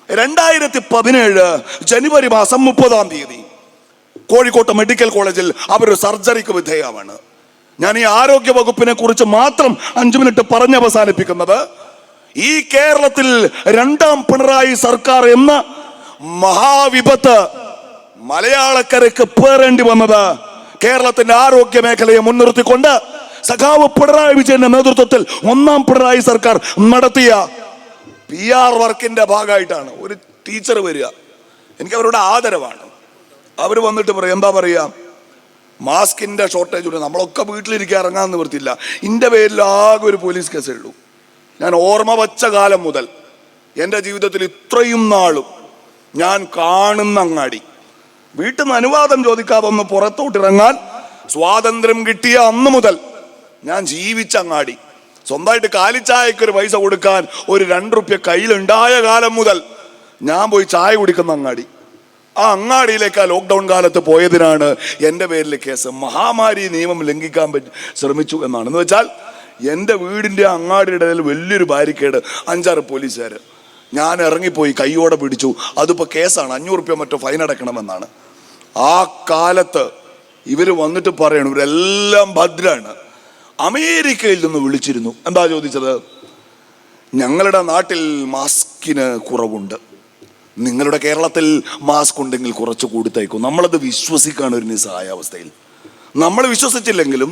2017 ജനുവരി മാസം 30-ാം തീയതി കോഴിക്കോട്ടെ മെഡിക്കൽ കോളേജിൽ അവർ സർജറിക്ക് വിധേയമാണ്. ഞാൻ ഈ ആരോഗ്യ വകുപ്പിനെ കുറിച്ച് മാത്രം 5 മിനിറ്റ് പറഞ്ഞ് അവസാനിപ്പിക്കുന്നത്, ഈ കേരളത്തിൽ 2ാം പിണറായി സർക്കാർ എന്ന മഹാവിപത്ത് മലയാളക്കരയ്ക്ക് പേറേണ്ടി വന്നത് കേരളത്തിന്റെ ആരോഗ്യ മേഖലയെ മുൻനിർത്തിക്കൊണ്ട് സഖാവ് പിണറായി വിജയന്റെ നേതൃത്വത്തിൽ 1ാം പിണറായി സർക്കാർ നടത്തിയ PR വർക്കിന്റെ ഭാഗമായിട്ടാണ്. ഒരു ടീച്ചർ വരിക, എനിക്ക് അവരുടെ ആദരവാണ്. അവർ വന്നിട്ട് പറയും, എന്താ പറയുക, മാസ്കിന്റെ ഷോർട്ടേജ് ഉണ്ട്, നമ്മളൊക്കെ വീട്ടിലിരിക്കാൻ ഇറങ്ങാൻ നിവൃത്തിയില്ല, എൻ്റെ പേരിൽ ആകെ ഒരു പോലീസ് കേസേ ഉള്ളൂ. ഞാൻ ഓർമ്മ വച്ച കാലം മുതൽ എൻ്റെ ജീവിതത്തിൽ ഇത്രയും നാളും ഞാൻ കാണുന്ന അങ്ങാടി, വീട്ടിൽ നിന്ന് അനുവാദം ചോദിക്കാതെ ഒന്ന് പുറത്തോട്ടിറങ്ങാൻ സ്വാതന്ത്ര്യം കിട്ടിയ അന്ന് മുതൽ ഞാൻ ജീവിച്ച അങ്ങാടി, സ്വന്തമായിട്ട് കാലിച്ചായക്കൊരു പൈസ കൊടുക്കാൻ ഒരു 2 റുപ്യ കയ്യിലുണ്ടായ കാലം മുതൽ ഞാൻ പോയി ചായ കുടിക്കുന്ന അങ്ങാടി, ആ അങ്ങാടിയിലേക്ക് ആ ലോക്ക്ഡൗൺ കാലത്ത് പോയതിനാണ് എൻ്റെ പേരിൽ കേസ്. മഹാമാരി നിയമം ലംഘിക്കാൻ ശ്രമിച്ചു എന്നാണ്. എന്ന് വെച്ചാൽ എൻ്റെ വീടിൻ്റെ അങ്ങാടിയുടെ ഇടയിൽ വലിയൊരു ബാരിക്കേഡ്, 5-6 പോലീസുകാർ. ഞാൻ ഇറങ്ങിപ്പോയി, കൈയോടെ പിടിച്ചു. അതിപ്പോൾ കേസാണ്, 500 രൂപ മറ്റോ ഫൈൻ അടക്കണമെന്നാണ്. ആ കാലത്ത് ഇവർ വന്നിട്ട് പറയണം ഇവരെല്ലാം ഭദ്രാണ്. അമേരിക്കയിൽ നിന്ന് വിളിച്ചിരുന്നു. എന്താ ചോദിച്ചത്? ഞങ്ങളുടെ നാട്ടിൽ മാസ്കിന് കുറവുണ്ട്, നിങ്ങളുടെ കേരളത്തിൽ മാസ്ക് ഉണ്ടെങ്കിൽ കുറച്ച് കൊടുത്തയക്കും. നമ്മളത് വിശ്വസിക്കാണ് ഒരു നിസ്സഹായാവസ്ഥയിൽ. നമ്മൾ വിശ്വസിച്ചില്ലെങ്കിലും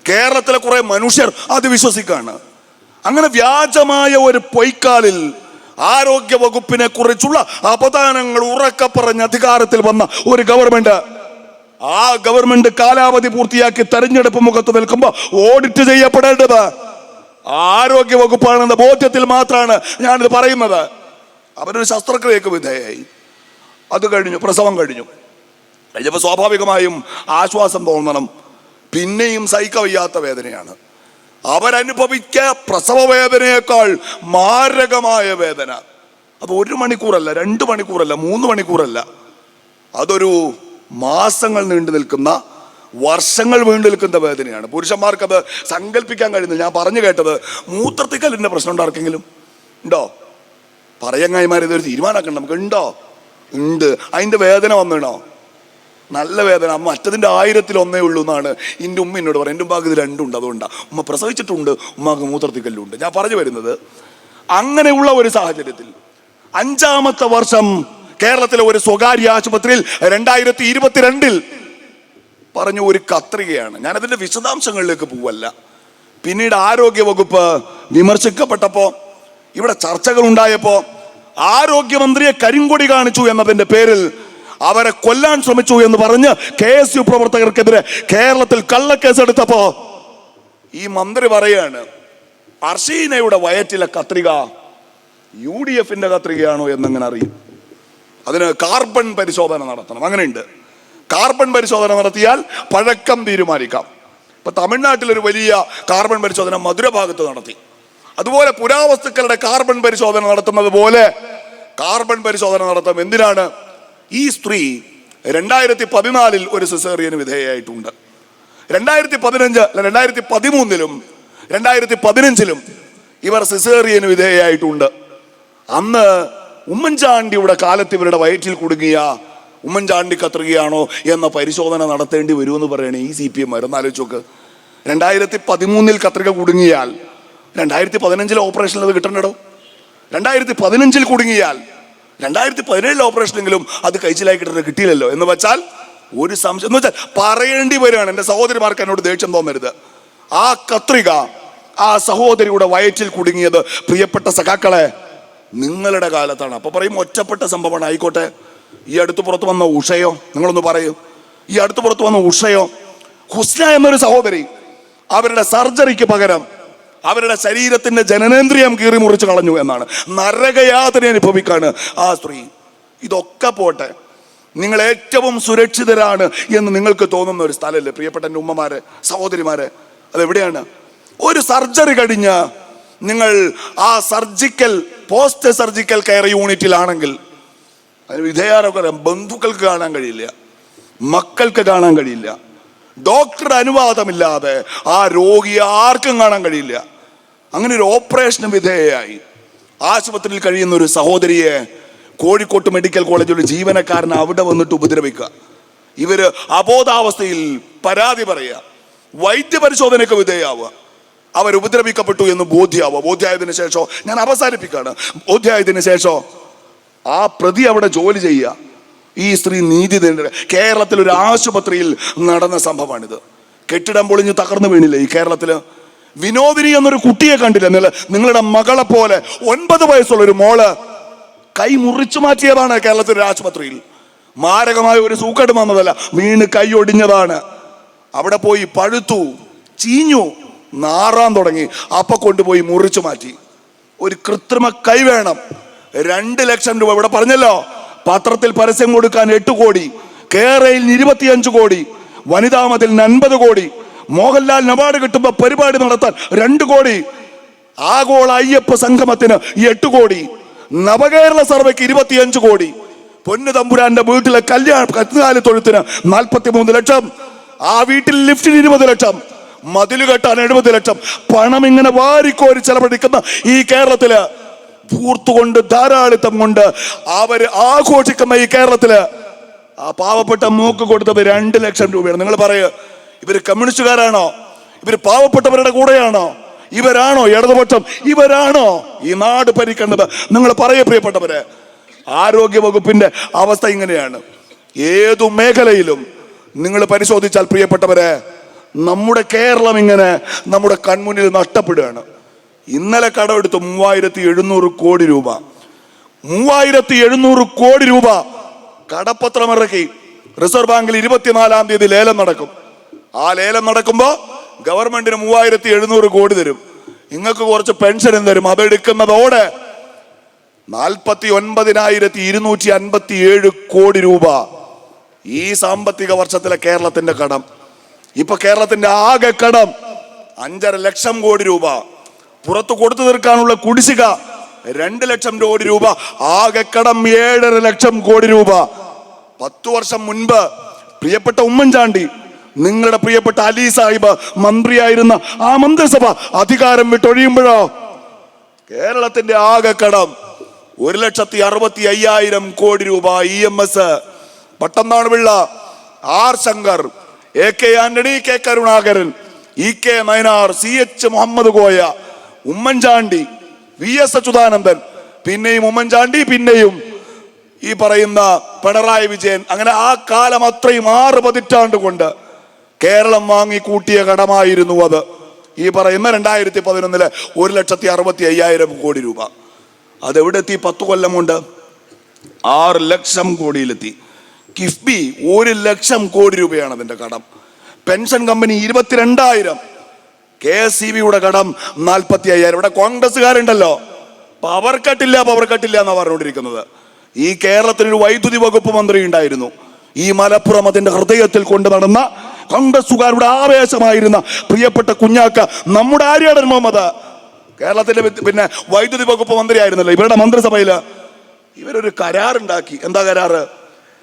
കേരളത്തിലെ കുറെ മനുഷ്യർ അത് വിശ്വസിക്കാണ്. അങ്ങനെ വ്യാജമായ ഒരു പൊയ്ക്കാലിൽ ആരോഗ്യ വകുപ്പിനെ കുറിച്ചുള്ള അപദാനങ്ങൾ ഉറക്കെ പറഞ്ഞ് അധികാരത്തിൽ വന്ന ഒരു ഗവൺമെന്റ്, ആ ഗവൺമെന്റ് കാലാവധി പൂർത്തിയാക്കി തെരഞ്ഞെടുപ്പ് മുഖത്ത് നിൽക്കുമ്പോൾ ഓഡിറ്റ് ചെയ്യപ്പെടേണ്ടത് ആരോഗ്യ വകുപ്പാണെന്ന ബോധ്യത്തിൽ മാത്രമാണ് ഞാനിത് പറയുന്നത്. അവരൊരു ശസ്ത്രക്രിയക്ക് വിധേയായി. അത് കഴിഞ്ഞു, പ്രസവം കഴിഞ്ഞപ്പോൾ സ്വാഭാവികമായും ആശ്വാസം തോന്നണം. പിന്നെയും സഹിക്കവയ്യാത്ത വേദനയാണ്. അവരനുഭവിക്ക പ്രസവ വേദനയേക്കാൾ മാരകമായ വേദന. അത് 1 മണിക്കൂറല്ല, 2 മണിക്കൂറല്ല, 3 മണിക്കൂറല്ല, അതൊരു മാസങ്ങൾ നീണ്ടു നിൽക്കുന്ന, വർഷങ്ങൾ വീണ്ടു നിൽക്കുന്ന വേദനയാണ്. പുരുഷന്മാർക്കത് സങ്കല്പിക്കാൻ കഴിയുന്നത്. ഞാൻ പറഞ്ഞു കേട്ടത് മൂത്രത്തിക്കല്ലിൻ്റെ പ്രശ്നം ഉണ്ടോ ആർക്കെങ്കിലും? ഉണ്ടോ? പറയങ്ങായിമാർ ഇതൊരു തീരുമാനമാക്കണം. നമുക്ക് ഉണ്ടോ? ഉണ്ട്. അതിൻ്റെ വേദന വന്നിടണോ? നല്ല വേദന. മറ്റതിൻ്റെ 1000-1 ഉള്ളൂ എന്നാണ് എൻ്റെ ഉമ്മ എന്നോട് പറയും. എൻ്റെ ഉമ്മാക്ക് ഇത് 2 ഉണ്ട്, അതുകൊണ്ടാണ്. ഉമ്മ പ്രസവിച്ചിട്ടുണ്ട്, ഉമ്മാക്ക് മൂത്രത്തിക്കല്ലുണ്ട്. ഞാൻ പറഞ്ഞു വരുന്നത്, അങ്ങനെയുള്ള ഒരു സാഹചര്യത്തിൽ 5ാമത്തെ വർഷം കേരളത്തിലെ ഒരു സ്വകാര്യ ആശുപത്രിയിൽ 2022 പറഞ്ഞു ഒരു കത്രികയാണ്. ഞാനതിൻ്റെ വിശദാംശങ്ങളിലേക്ക് പോവല്ല. പിന്നീട് ആരോഗ്യ വകുപ്പ് വിമർശിക്കപ്പെട്ടപ്പോൾ, ഇവിടെ ചർച്ചകൾ ഉണ്ടായപ്പോൾ, ആരോഗ്യമന്ത്രിയെ കരിങ്കൊടി കാണിച്ചു എന്നതിൻ്റെ പേരിൽ അവരെ കൊല്ലാൻ ശ്രമിച്ചു എന്ന് പറഞ്ഞ് KSU പ്രവർത്തകർക്കെതിരെ കേരളത്തിൽ കള്ളക്കേസെടുത്തപ്പോ ഈ മന്ത്രി പറയാണ് അർഷീനയുടെ വയറ്റിലെ കത്രിക UDF-ന്റെ കത്രികയാണോ എന്നെങ്ങനെ അറിയും? അതിന് കാർബൺ പരിശോധന നടത്തണം. അങ്ങനെയുണ്ട്. കാർബൺ പരിശോധന നടത്തിയാൽ പഴക്കം തീരുമാനിക്കാം. ഇപ്പൊ തമിഴ്നാട്ടിൽ ഒരു വലിയ കാർബൺ പരിശോധന മധുര ഭാഗത്ത് നടത്തി. അതുപോലെ പുരാവസ്തുക്കളുടെ കാർബൺ പരിശോധന നടത്തുന്നത് പോലെ കാർബൺ പരിശോധന നടത്താം. എന്തിനാണ്? ഈ സ്ത്രീ 2014 ഒരു സിസേറിയന് വിധേയയായിട്ടുണ്ട്. 2013-ലും 2015-ലും ഇവർ സിസേറിയന് വിധേയയായിട്ടുണ്ട്. അന്ന് ഉമ്മൻചാണ്ടിയുടെ കാലത്ത് ഇവരുടെ വയറ്റിൽ കുടുങ്ങിയ ഉമ്മൻചാണ്ടി കത്രികയാണോ എന്ന പരിശോധന നടത്തേണ്ടി വരുമെന്ന് പറയണേ ഈ CPM. ഒന്ന് ആലോചിച്ച് നോക്ക്. 2013 കത്രിക കുടുങ്ങിയാൽ 2015 ഓപ്പറേഷനിൽ അത് കിട്ടണ്ടോ? 2015 കുടുങ്ങിയാൽ 2017 ഓപ്പറേഷനെങ്കിലും അത് കഴിച്ചിലായി കിട്ടിയില്ലല്ലോ. എന്ന് വെച്ചാൽ ഒരു സംശയം എന്ന് വെച്ചാൽ പറയേണ്ടി വരികയാണ്. എൻ്റെ സഹോദരിമാർക്ക് എന്നോട് ദേഷ്യം തോന്നരുത്. ആ കത്രിക ആ സഹോദരിയുടെ വയറ്റിൽ കുടുങ്ങിയത്, പ്രിയപ്പെട്ട സഖാക്കളെ, നിങ്ങളുടെ കാലത്താണ്. അപ്പൊ പറയും ഒറ്റപ്പെട്ട സംഭവമാണ്. ആയിക്കോട്ടെ, ഈ അടുത്ത് പുറത്ത് വന്ന ഉഷയോ, നിങ്ങളൊന്ന് പറയൂ. ഈ അടുത്ത് പുറത്ത് വന്ന ഉഷയോ, ഹുസ്ന എന്നൊരു സഹോദരി, അവരുടെ സർജറിക്ക് പകരം അവരുടെ ശരീരത്തിന്റെ ജനനേന്ദ്രിയം കീറി മുറിച്ച് കളഞ്ഞു എന്നാണ്. നരകയാതന അനുഭവിക്കാണ് ആ സ്ത്രീ. ഇതൊക്കെ പോട്ടെ, നിങ്ങൾ ഏറ്റവും സുരക്ഷിതരാണ് എന്ന് നിങ്ങൾക്ക് തോന്നുന്ന ഒരു സ്ഥലമല്ലേ പ്രിയപ്പെട്ട എൻ്റെ ഉമ്മമാരെ, സഹോദരിമാരെ? അതെവിടെയാണ്? ഒരു സർജറി കഴിഞ്ഞ് നിങ്ങൾ ആ പോസ്റ്റ് സർജിക്കൽ കെയർ യൂണിറ്റിലാണെങ്കിൽ അതിന് വിധേയരൊക്കെ ബന്ധുക്കൾക്ക് കാണാൻ കഴിയില്ല, മക്കൾക്ക് കാണാൻ കഴിയില്ല. ഡോക്ടറുടെ അനുവാദമില്ലാതെ ആ രോഗിയെ ആർക്കും കാണാൻ കഴിയില്ല. അങ്ങനെ ഒരു ഓപ്പറേഷന് വിധേയയായി ആശുപത്രിയിൽ കഴിയുന്ന ഒരു സഹോദരിയെ കോഴിക്കോട്ട് മെഡിക്കൽ കോളേജിൽ ജീവനക്കാരൻ അവിടെ വന്നിട്ട് ഉപദ്രവിക്കുക. ഇവര് അബോധാവസ്ഥയിൽ പരാതി പറയുക, വൈദ്യപരിശോധനയ്ക്ക് വിധേയാവുക, അവർ ഉപദ്രവിക്കപ്പെട്ടു എന്ന് ബോധ്യമായതിനു ശേഷം, ഞാൻ അവസാനിപ്പിക്കുകയാണ്, ബോധ്യമായതിനു ശേഷം ആ പ്രതി അവിടെ ജോലി ചെയ്യുക. ഈ സ്ത്രീ നീതി നേടുക. കേരളത്തിൽ ഒരു ആശുപത്രിയിൽ നടന്ന സംഭവമാണിത്. കെട്ടിടം പൊളിഞ്ഞ് തകർന്നു വീണില്ലേ ഈ കേരളത്തില്? വിനോദിനി എന്നൊരു കുട്ടിയെ കണ്ടില്ല? നിങ്ങളുടെ മകളെ പോലെ 9 വയസ്സുള്ള ഒരു മോള് കൈ മുറിച്ചു മാറ്റിയതാണ് കേരളത്തിലെ ആശുപത്രിയിൽ. മാരകമായ ഒരു സൂക്കേട് വന്നതല്ല, വീണ് കൈ ഒടിഞ്ഞതാണ്. അവിടെ പോയി പഴുത്തു, ചീഞ്ഞു, നാറാൻ തുടങ്ങി. അപ്പൊ കൊണ്ടുപോയി മുറിച്ചു മാറ്റി. ഒരു കൃത്രിമ കൈ വേണം, 2 ലക്ഷം രൂപ. ഇവിടെ പറഞ്ഞല്ലോ, പത്രത്തിൽ പരസ്യം കൊടുക്കാൻ 8 കോടി, കേരളയിൽ 25 കോടി, വനിതാ മതിലിന് 50 കോടി, മോഹൻലാൽ അവാർഡ് കിട്ടുമ്പോൾ പരിപാടി നടത്താൻ 2 കോടി, ആഗോള അയ്യപ്പ സംഗമത്തിന് 8 കോടി, നവകേരള സർവേക്ക് 25 കോടി, പൊന്നു തമ്പുരാന്റെ വീട്ടിലെ കന്നുകാലി തൊഴുത്തിന് 43 ലക്ഷം, ആ വീട്ടിൽ ലിഫ്റ്റിന് 20 ലക്ഷം, മതില് കെട്ടാൻ 70 ലക്ഷം. പണം ഇങ്ങനെ വാരിക്കോരി ചെലവഴിക്കുന്ന ഈ കേരളത്തില്, പൂർത്തുകൊണ്ട് ധാരാളിത്തം കൊണ്ട് അവര് ആഘോഷിക്കുന്ന ഈ കേരളത്തില് ആ പാവപ്പെട്ട മൂക്ക് കൊടുത്തത് 2 ലക്ഷം രൂപയാണ്. നിങ്ങൾ പറയുക, ഇവര് കമ്മ്യൂണിസ്റ്റുകാരാണോ? ഇവര് പാവപ്പെട്ടവരുടെ കൂടെയാണോ? ഇവരാണോ ഇടതുപക്ഷം? ഇവരാണോ ഈ നാട് ഭരിക്കേണ്ടത്? നിങ്ങൾ പറയ പ്രിയപ്പെട്ടവരെ. ആരോഗ്യ വകുപ്പിന്റെ അവസ്ഥ ഇങ്ങനെയാണ്. ഏതു മേഖലയിലും നിങ്ങൾ പരിശോധിച്ചാൽ പ്രിയപ്പെട്ടവരെ, നമ്മുടെ കേരളം ഇങ്ങനെ നമ്മുടെ കൺമുന്നിൽ നഷ്ടപ്പെടുകയാണ്. ഇന്നലെ കടമെടുത്തു 3700 കോടി രൂപ. 3700 കോടി രൂപ കടപ്പത്രം ഇറക്കി. റിസർവ് ബാങ്കിൽ 24-ാം തീയതി ലേലം നടക്കും. ആ ലേലം നടക്കുമ്പോ ഗവൺമെന്റിന് 3700 കോടി തരും. നിങ്ങൾക്ക് കുറച്ച് പെൻഷനും തരും. അതെടുക്കുന്നതോടെ 49,257 കോടി രൂപ ഈ സാമ്പത്തിക വർഷത്തിലെ കേരളത്തിന്റെ കടം. ഇപ്പൊ കേരളത്തിന്റെ ആകെ കടം 5.5 ലക്ഷം കോടി രൂപ. പുറത്തു കൊടുത്തു തീർക്കാനുള്ള കുടിശ്ശിക 2 ലക്ഷം കോടി രൂപ. ആകെ കടം 7.5 ലക്ഷം കോടി രൂപ. 10 വർഷം മുൻപ് പ്രിയപ്പെട്ട ഉമ്മൻചാണ്ടി, നിങ്ങളുടെ പ്രിയപ്പെട്ട അലി സാഹിബ് മന്ത്രിയായിരുന്ന ആ മന്ത്രിസഭ അധികാരം വിട്ടൊഴിയുമ്പോഴോ കേരളത്തിന്റെ ആകെ കടം 1,65,000 കോടി രൂപ. EMS, പട്ടംനാട് Pillai, R Shankar, AK Antony, K Karunakaran, EK Nayanar, CH Muhammad Koya, Oommen Chandy, VS Achuthanandan, പിന്നെയും ഉമ്മൻചാണ്ടി, പിന്നെയും ഈ പറയുന്ന പിണറായി വിജയൻ. അങ്ങനെ ആ കാലം അത്രയും 6 പതിറ്റാണ്ട് കൊണ്ട് കേരളം വാങ്ങി കൂട്ടിയ കടമായിരുന്നു അത്. ഈ പറയുന്ന 2011 1,65,000 കോടി രൂപ. അതെവിടെ എത്തി? 10 കൊല്ലം കൊണ്ട് 6 ലക്ഷം കോടിയിലെത്തി. കിഫ്ബി 1 ലക്ഷം കോടി രൂപയാണ് അതിന്റെ കടം. Pension company 22,000. KSEBിയുടെ കടം 45,000. ഇവിടെ കോൺഗ്രസ്സുകാരുണ്ടല്ലോ, പവർ കട്ടില്ല എന്നാ പറഞ്ഞുകൊണ്ടിരിക്കുന്നത്. ഈ കേരളത്തിനൊരു വൈദ്യുതി വകുപ്പ് മന്ത്രി ഉണ്ടായിരുന്നു. ഈ മലപ്പുറം അതിന്റെ ഹൃദയത്തിൽ കൊണ്ട് നടന്ന കോൺഗ്രസ്സുകാരുടെ ആവേശമായിരുന്ന പ്രിയപ്പെട്ട കുഞ്ഞാക്ക, നമ്മുടെ ആര്യാടൻ മുഹമ്മദ്, കേരളത്തിന്റെ പിന്നെ വൈദ്യുതി വകുപ്പ് മന്ത്രി ആയിരുന്നല്ലോ. ഇവരുടെ മന്ത്രിസഭയില് ഇവരൊരു കരാറുണ്ടാക്കി. എന്താ കരാറ്?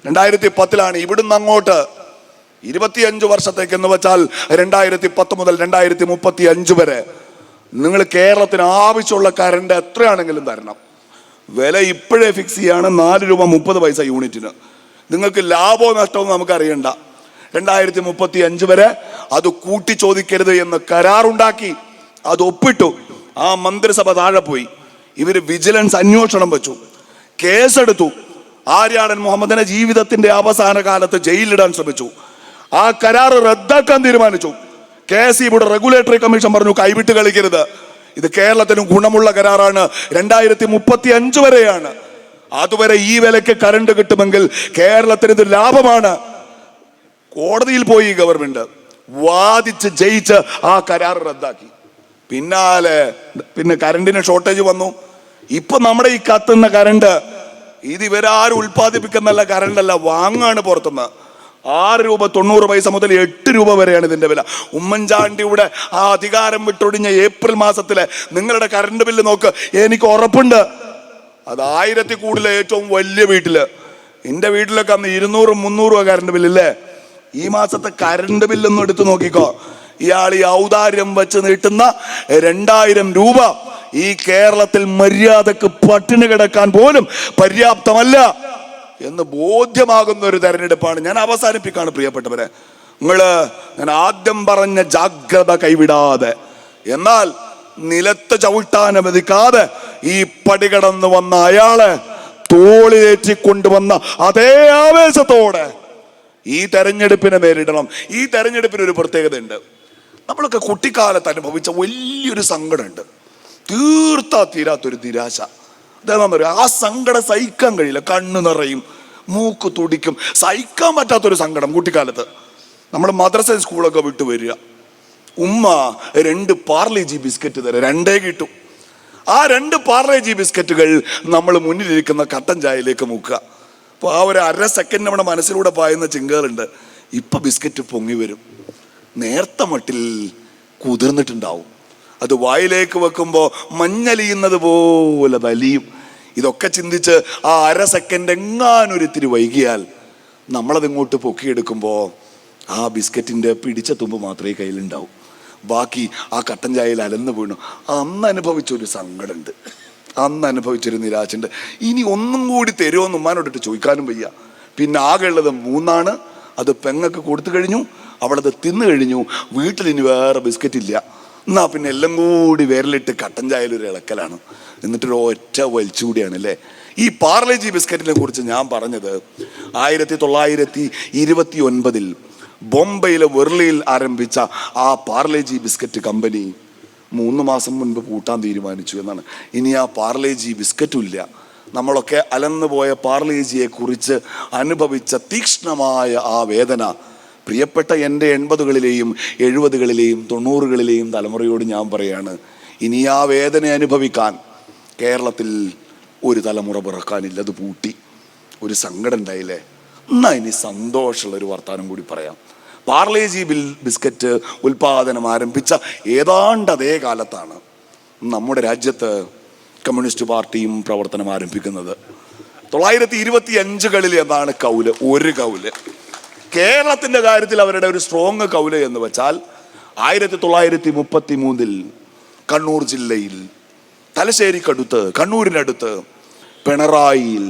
2010 ഇവിടുന്ന് അങ്ങോട്ട് 25 വർഷത്തേക്ക് എന്ന് വെച്ചാൽ 2010 മുതൽ 2035 വരെ നിങ്ങൾ കേരളത്തിന് ആവശ്യമുള്ള കറണ്ട് എത്രയാണെങ്കിലും തരണം. വില ഇപ്പോഴേ ഫിക്സ് ചെയ്യാണ് 4 രൂപ 30 പൈസ യൂണിറ്റിന്. നിങ്ങൾക്ക് ലാഭവും നഷ്ടവും നമുക്ക് അറിയണ്ട. 2035 വരെ അത് കൂട്ടി ചോദിക്കരുത് എന്ന് കരാറുണ്ടാക്കി. അത് ഒപ്പിട്ടു. ആ മന്ത്രിസഭ താഴെ പോയി. ഇവര് വിജിലൻസ് അന്വേഷണം വെച്ചു, കേസെടുത്തു. ആര്യാടൻ മുഹമ്മദിനെ ജീവിതത്തിന്റെ അവസാന കാലത്ത് ജയിലിടാൻ ശ്രമിച്ചു. ആ കരാർ റദ്ദാക്കാൻ തീരുമാനിച്ചു. KSEBിയുടെ റെഗുലേറ്ററി കമ്മീഷൻ പറഞ്ഞു കൈവിട്ട് കളിക്കരുത്, ഇത് കേരളത്തിന് ഗുണമുള്ള കരാറാണ്, 2035 വരെയാണ്. അതുവരെ ഈ വിലക്ക് കറണ്ട് കിട്ടുമെങ്കിൽ കേരളത്തിന് ഇത് ലാഭമാണ്. കോടതിയിൽ പോയി ഗവൺമെന്റ്, വാദിച്ച് ജയിച്ച് ആ കരാർ റദ്ദാക്കി. പിന്നെ കറണ്ടിന് ഷോർട്ടേജ് വന്നു. ഇപ്പൊ നമ്മുടെ ഈ കത്തുന്ന കറണ്ട് ഇത് ഇവരാരും ഉൽപ്പാദിപ്പിക്കുന്നല്ല, കറണ്ടല്ല, വാങ്ങാണ് പുറത്തുനിന്ന്. 6 രൂപ 90 പൈസ മുതൽ 8 രൂപ വരെയാണ് ഇതിന്റെ വില. ഉമ്മൻചാണ്ടിയുടെ ആ അധികാരം വിട്ടൊടിഞ്ഞ ഏപ്രിൽ മാസത്തിലെ നിങ്ങളുടെ കറണ്ട് ബില്ല് നോക്ക്. എനിക്ക് ഉറപ്പുണ്ട് അത് 1000 കൂടുതൽ ഏറ്റവും വലിയ വീട്ടില്. എന്റെ വീട്ടിലൊക്കെ അന്ന് 200-300 രൂപ കറണ്ട് ബില്ലില്ലേ. ഈ മാസത്തെ കറണ്ട് ബില്ലൊന്നും എടുത്തു നോക്കിക്കോ. ഇയാൾ ഈ ഔദാര്യം വെച്ച് നീട്ടുന്ന 2000 രൂപ ഈ കേരളത്തിൽ മര്യാദക്ക് പട്ടിണി കിടക്കാൻ പോലും പര്യാപ്തമല്ല എന്ന് ബോധ്യമാകുന്ന ഒരു തെരഞ്ഞെടുപ്പാണ്. ഞാൻ അവസാനിപ്പിക്കാണ് പ്രിയപ്പെട്ടവരെ. ഞാൻ ആദ്യം പറഞ്ഞ ജാഗ്രത കൈവിടാതെ, എന്നാൽ നിലത്ത് ചവിട്ടാൻ അനുവദിക്കാതെ ഈ പടി കടന്നു വന്ന അയാളെ തോളിലേറ്റിക്കൊണ്ടുവന്ന അതേ ആവേശത്തോടെ ഈ തെരഞ്ഞെടുപ്പിനെ നേരിടണം. ഈ തെരഞ്ഞെടുപ്പിന് ഒരു പ്രത്യേകതയുണ്ട്. നമ്മളൊക്കെ കുട്ടിക്കാലത്ത് അനുഭവിച്ച വലിയൊരു സങ്കടമുണ്ട്, തീർത്താ തീരാത്തൊരു നിരാശ. അതെന്താ പറയുക, ആ സങ്കടം സഹിക്കാൻ കഴിയില്ല. കണ്ണ് നിറയും, മൂക്ക് തുടിക്കും, സഹിക്കാൻ പറ്റാത്തൊരു സങ്കടം. കുട്ടിക്കാലത്ത് നമ്മൾ മദ്രസ സ്കൂളൊക്കെ വിട്ടു വരിക, ഉമ്മ 2 പാർലേജി ബിസ്ക്കറ്റ് തരാം, 2 കിട്ടും. ആ 2 പാർലേജി ബിസ്ക്കറ്റുകൾ നമ്മൾ മുന്നിലിരിക്കുന്ന കട്ടൻ ചായയിലേക്ക് മുക്കുക. അപ്പോൾ ആ ഒരു 1/2 സെക്കൻഡ് നമ്മുടെ മനസ്സിലൂടെ പായുന്ന ചിന്തകളുണ്ട്. ഇപ്പൊ ബിസ്ക്കറ്റ് പൊങ്ങി വരും, നേർത്ത മട്ടിൽ കുതിർന്നിട്ടുണ്ടാവും. അത് വായിലേക്ക് വെക്കുമ്പോൾ മഞ്ഞലിയുന്നത് പോലെ വലിയും. ഇതൊക്കെ ചിന്തിച്ച് ആ അര സെക്കൻഡ് എങ്ങാനൊരിത്തിരി വൈകിയാൽ നമ്മളതിങ്ങോട്ട് പൊക്കിയെടുക്കുമ്പോൾ ആ ബിസ്ക്കറ്റിൻ്റെ പിടിച്ച തുമ്പ് മാത്രമേ കയ്യിലുണ്ടാവൂ. ബാക്കി ആ കട്ടൻ ചായയിൽ അലന്ന് വീണു. അന്ന് അനുഭവിച്ചൊരു സങ്കടമുണ്ട്, അന്ന് അനുഭവിച്ചൊരു നിരാശയുണ്ട്. ഇനി ഒന്നും കൂടി തരുമോന്ന് ഉമ്മാനോട്ടിട്ട് ചോദിക്കാനും വയ്യ. പിന്നെ ആകെ ഉള്ളത് 3, അത് പെങ്ങക്ക് കൊടുത്തു കഴിഞ്ഞു, അവളത് തിന്നു കഴിഞ്ഞു. വീട്ടിലിനി വേറെ ബിസ്ക്കറ്റ് ഇല്ല. എന്നാ പിന്നെ എല്ലാം കൂടി വിരലിട്ട് കട്ടൻ ചായയിലൊരു ഇളക്കലാണ്, എന്നിട്ടൊരു ഒറ്റ വലിച്ചുകൂടിയാണ് അല്ലേ. ഈ പാർലേജി ബിസ്ക്കറ്റിനെ കുറിച്ച് ഞാൻ പറഞ്ഞത് 1929 ബോംബെയിലെ വെർലിയിൽ ആരംഭിച്ച ആ പാർലേജി ബിസ്ക്കറ്റ് കമ്പനി 3 മാസം മുൻപ് പൂട്ടാൻ തീരുമാനിച്ചു എന്നാണ്. ഇനി ആ പാർലേജി ബിസ്ക്കറ്റും ഇല്ല. നമ്മളൊക്കെ അലന്നു പോയ പാർലേജിയെ കുറിച്ച് അനുഭവിച്ച തീക്ഷ്ണമായ ആ വേദന പ്രിയപ്പെട്ട എൻ്റെ 80കളിലെയും 70കളിലെയും 90കളിലെയും തലമുറയോട് ഞാൻ പറയാണ്, ഇനി ആ വേദന അനുഭവിക്കാൻ കേരളത്തിൽ ഒരു തലമുറ പിറക്കാനില്ല. അത് പൂട്ടി. ഒരു സങ്കടം ഉണ്ടായില്ലേ? എന്നാ ഇനി സന്തോഷമുള്ളൊരു വർത്താനം കൂടി പറയാം. പാർലേജി ബിസ്ക്കറ്റ് ഉൽപാദനം ആരംഭിച്ച ഏതാണ്ട് അതേ കാലത്താണ് നമ്മുടെ രാജ്യത്ത് കമ്മ്യൂണിസ്റ്റ് പാർട്ടിയും പ്രവർത്തനം ആരംഭിക്കുന്നത്. 1925കളിൽ എന്താണ് കൗല്? ഒരു കൗല്. കേരളത്തിൻ്റെ കാര്യത്തിൽ അവരുടെ ഒരു സ്ട്രോങ് കൗല് എന്ന് വെച്ചാൽ 1933 കണ്ണൂർ ജില്ലയിൽ തലശ്ശേരിക്കടുത്ത്, കണ്ണൂരിനടുത്ത് പിണറായിയിൽ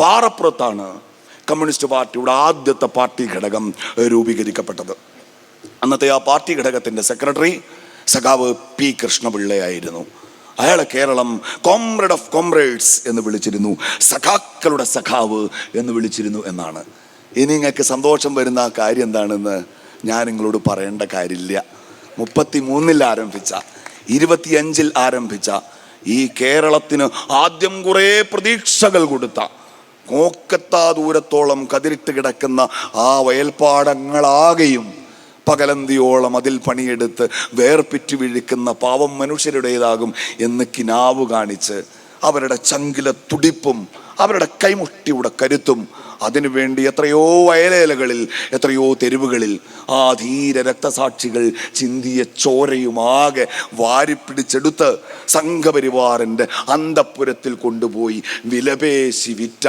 പാറപ്പുറത്താണ് കമ്മ്യൂണിസ്റ്റ് പാർട്ടിയുടെ ആദ്യത്തെ പാർട്ടി ഘടകം രൂപീകരിക്കപ്പെട്ടത്. അന്നത്തെ ആ പാർട്ടി ഘടകത്തിൻ്റെ സെക്രട്ടറി സഖാവ് പി കൃഷ്ണപിള്ളയായിരുന്നു. അയാളെ കേരളം കോമ്രേഡ് ഓഫ് കോമ്രേഡ്സ് എന്ന് വിളിച്ചിരുന്നു, സഖാക്കളുടെ സഖാവ് എന്ന് വിളിച്ചിരുന്നു എന്നാണ്. ഇനി നിങ്ങൾക്ക് സന്തോഷം വരുന്ന ആ കാര്യം എന്താണെന്ന് ഞാൻ നിങ്ങളോട് പറയേണ്ട കാര്യമില്ല. 33 ആരംഭിച്ച, 25 ആരംഭിച്ച ഈ കേരളത്തിന് ആദ്യം കുറേ പ്രതീക്ഷകൾ കൊടുത്ത, നോക്കെത്താ ദൂരത്തോളം കതിരിട്ട് കിടക്കുന്ന ആ വയൽപ്പാടങ്ങളാകെയും പകലന്തിയോളം അതിൽ പണിയെടുത്ത് വേർപിറ്റു വീഴിക്കുന്ന പാവം മനുഷ്യരുടേതാകും എന്ന് കിനാവ് കാണിച്ച് അവരുടെ ചങ്കിലെ തുടിപ്പും അവരുടെ കൈമുഷ്ടിയുടെ കരുത്തും അതിനുവേണ്ടി എത്രയോ വയലേലകളിൽ, എത്രയോ തെരുവുകളിൽ ആ ധീര രക്തസാക്ഷികൾ ചിന്തിയ ചോരയുമാകെ വാരിപ്പിടിച്ചെടുത്ത് സംഘപരിവാറിൻ്റെ അന്തഃപുരത്തിൽ കൊണ്ടുപോയി വിലപേശി വിറ്റ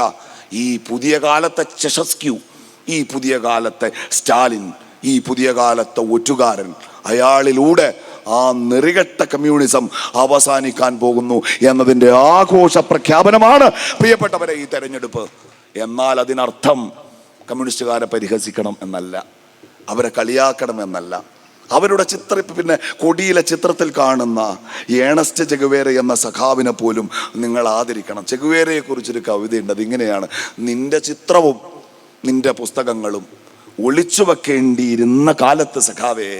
ഈ പുതിയ കാലത്തെ ചെഷസ്ക്യൂ, ഈ പുതിയ കാലത്തെ സ്റ്റാലിൻ, ഈ പുതിയ കാലത്തെ ഒറ്റുകാരൻ, അയാളിലൂടെ ആ നെറികെട്ട കമ്മ്യൂണിസം അവസാനിക്കാൻ പോകുന്നു എന്നതിൻ്റെ ആഘോഷ പ്രഖ്യാപനമാണ് പ്രിയപ്പെട്ടവരെ ഈ തെരഞ്ഞെടുപ്പ്. എന്നാൽ അതിനർത്ഥം കമ്മ്യൂണിസ്റ്റുകാരെ പരിഹസിക്കണം എന്നല്ല, അവരെ കളിയാക്കണം എന്നല്ല. അവരുടെ പിന്നെ കൊടിയിലെ ചിത്രത്തിൽ കാണുന്ന ഏണസ്റ്റ് ചെഗുവേര എന്ന സഖാവിനെ പോലും നിങ്ങൾ ആദരിക്കണം. ചെഗുവേരയെ കുറിച്ചൊരു കവിതയുണ്ട്, അതിങ്ങനെയാണ്: നിന്റെ ചിത്രവും നിന്റെ പുസ്തകങ്ങളും ഒളിച്ചു വെക്കേണ്ടിയിരുന്ന കാലത്ത് സഖാവേ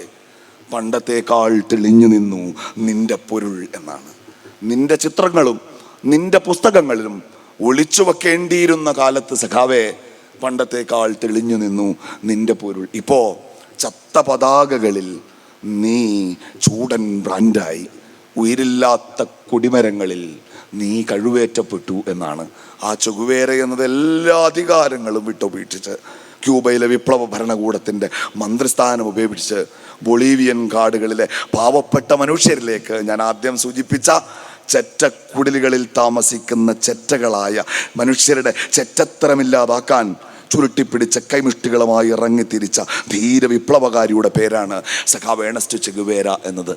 പണ്ടത്തേക്കാൾ തെളിഞ്ഞു നിന്നു നിന്റെ പൊരുൾ എന്നാണ്. നിന്റെ ചിത്രങ്ങളും നിന്റെ പുസ്തകങ്ങളിലും ഒളിച്ചു വെക്കേണ്ടിയിരുന്ന കാലത്ത് സഖാവേ പണ്ടത്തേക്കാൾ തെളിഞ്ഞു നിന്നു നിന്റെ പൊരുൾ. ഇപ്പോ ചത്ത പതാകകളിൽ നീ ചൂടൻ ബ്രാൻഡായി, ഉയിരില്ലാത്ത കൊടിമരങ്ങളിൽ നീ കഴിവേറ്റപ്പെട്ടു എന്നാണ്. ആ ചെഗുവേര എന്നത് എല്ലാ അധികാരങ്ങളും വിട്ടുപേക്ഷിച്ച് ക്യൂബയിലെ വിപ്ലവ ഭരണകൂടത്തിൻ്റെ മന്ത്രിസ്ഥാനം ഉപേക്ഷിച്ച് ബൊളീവിയൻ കാടുകളിലെ പാവപ്പെട്ട മനുഷ്യരിലേക്ക്, ഞാൻ ആദ്യം സൂചിപ്പിച്ച ചെറ്റക്കുടിലുകളിൽ താമസിക്കുന്ന ചെറ്റകളായ മനുഷ്യരുടെ ചെറ്റത്തരമില്ലാതാക്കാൻ ചുരുട്ടിപ്പിടിച്ച കൈമുഷ്ടികളുമായി ഇറങ്ങിത്തിരിച്ച ധീര വിപ്ലവകാരിയുടെ പേരാണ് സഖാവ് ഏണസ്റ്റ് ചെഗുവേര എന്നത്.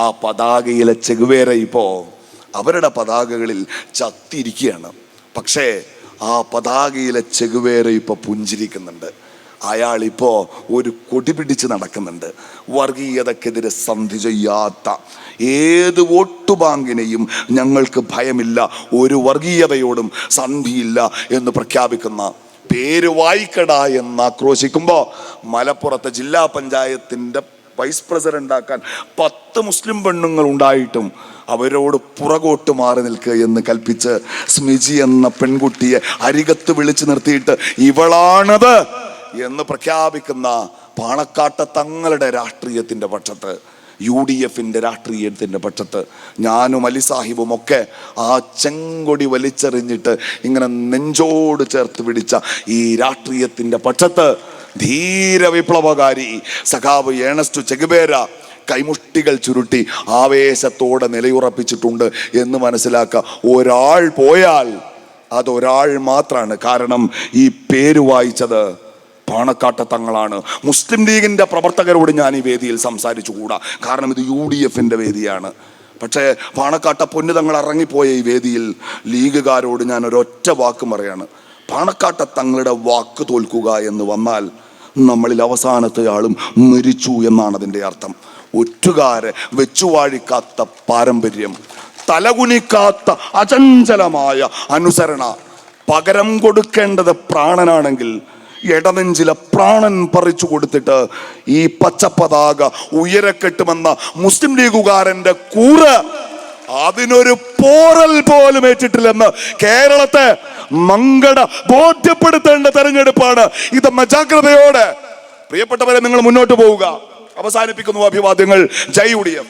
ആ പതാകയിലെ ചെഗുവേര ഇപ്പോൾ അവരുടെ പതാകകളിൽ ചത്തിരിക്കുകയാണ്. പക്ഷേ ആ പതാകയിലെ ചെഗുവേര ഇപ്പോൾ പുഞ്ചിരിക്കുന്നുണ്ട്. അയാളിപ്പോൾ ഒരു കൊടി പിടിച്ച് നടക്കുന്നുണ്ട്. വർഗീയതക്കെതിരെ സന്ധി ചെയ്യാത്ത ഏത് വോട്ട് ബാങ്കിനെയും ഞങ്ങൾക്ക് ഭയമില്ല, ഒരു വർഗീയതയോടും സന്ധിയില്ല എന്ന് പ്രഖ്യാപിക്കുന്ന, പേര് വായിക്കട എന്ന് ആക്രോശിക്കുമ്പോൾ മലപ്പുറത്തെ ജില്ലാ പഞ്ചായത്തിൻ്റെ വൈസ് പ്രസിഡൻ്റാക്കാൻ 10 മുസ്ലിം പെണ്ണുങ്ങൾ ഉണ്ടായിട്ടും അവരോട് പുറകോട്ട് മാറി നിൽക്കുക എന്ന് കൽപ്പിച്ച് സ്മിജി എന്ന പെൺകുട്ടിയെ അരികത്ത് വിളിച്ചു നിർത്തിയിട്ട് ഇവളാണത് എന്ന് പ്രഖ്യാപിക്കുന്ന പാണക്കാട്ടെ തങ്ങളുടെ രാഷ്ട്രീയത്തിൻ്റെ പക്ഷത്ത്, UDFിൻ്റെ രാഷ്ട്രീയത്തിൻ്റെ പക്ഷത്ത് ഞാനും അലി സാഹിബും ഒക്കെ ആ ചെങ്കൊടി വലിച്ചെറിഞ്ഞിട്ട് ഇങ്ങനെ നെഞ്ചോട് ചേർത്ത് പിടിച്ച ഈ രാഷ്ട്രീയത്തിൻ്റെ പക്ഷത്ത് ധീര വിപ്ലവകാരി സഖാവ് ഏണസ്റ്റ് ചെഗുവേര കൈമുഷ്ടികൾ ചുരുട്ടി ആവേശത്തോടെ നിലയുറപ്പിച്ചിട്ടുണ്ട് എന്ന് മനസ്സിലാക്കുക. ഒരാൾ പോയാൽ അതൊരാൾ മാത്രമാണ്. കാരണം ഈ പേര് വായിച്ചത് പാണക്കാട്ട് തങ്ങളാണ്. മുസ്ലിം ലീഗിന്റെ പ്രവർത്തകരോട് ഞാൻ ഈ വേദിയിൽ സംസാരിച്ചുകൂടാ, കാരണം ഇത് UDFന്റെ വേദിയാണ്. പക്ഷേ പാണക്കാട്ട പൊന്നു തങ്ങൾ ഇറങ്ങിപ്പോയ ഈ വേദിയിൽ ലീഗുകാരോട് ഞാൻ ഒരൊറ്റ വാക്ക് പറയാണ്. പാണക്കാട്ട തങ്ങളുടെ വാക്ക് തോൽക്കുക എന്ന് വന്നാൽ നമ്മളിൽ അവസാനത്തെ ആളും മരിച്ചു എന്നാണ് അതിൻ്റെ അർത്ഥം. ഒറ്റുകാരെ വെച്ചുവാഴിക്കാത്ത പാരമ്പര്യം, തലകുനിക്കാത്ത അചഞ്ചലമായ അനുസരണ, പകരം കൊടുക്കേണ്ടത് പ്രാണനാണെങ്കിൽ ഇടനെഞ്ചിലെ പ്രാണൻ പറിച്ചു കൊടുത്തിട്ട് ഈ പച്ചപ്പതാക ഉയരക്കെട്ടുമെന്ന മുസ്ലിം ലീഗുകാരന്റെ കൂറ് അതിനൊരു പോറൽ പോലും ഏറ്റിട്ടില്ലെന്ന് കേരളത്തെ മങ്കട ബോധ്യപ്പെടുത്തേണ്ട തെരഞ്ഞെടുപ്പാണ് ഇത്. ജാഗ്രതയോടെ പ്രിയപ്പെട്ടവരെ നിങ്ങൾ മുന്നോട്ട് പോവുക. അവസാനിപ്പിക്കുന്നു അഭിവാദ്യങ്ങൾ. ജയ് UDF.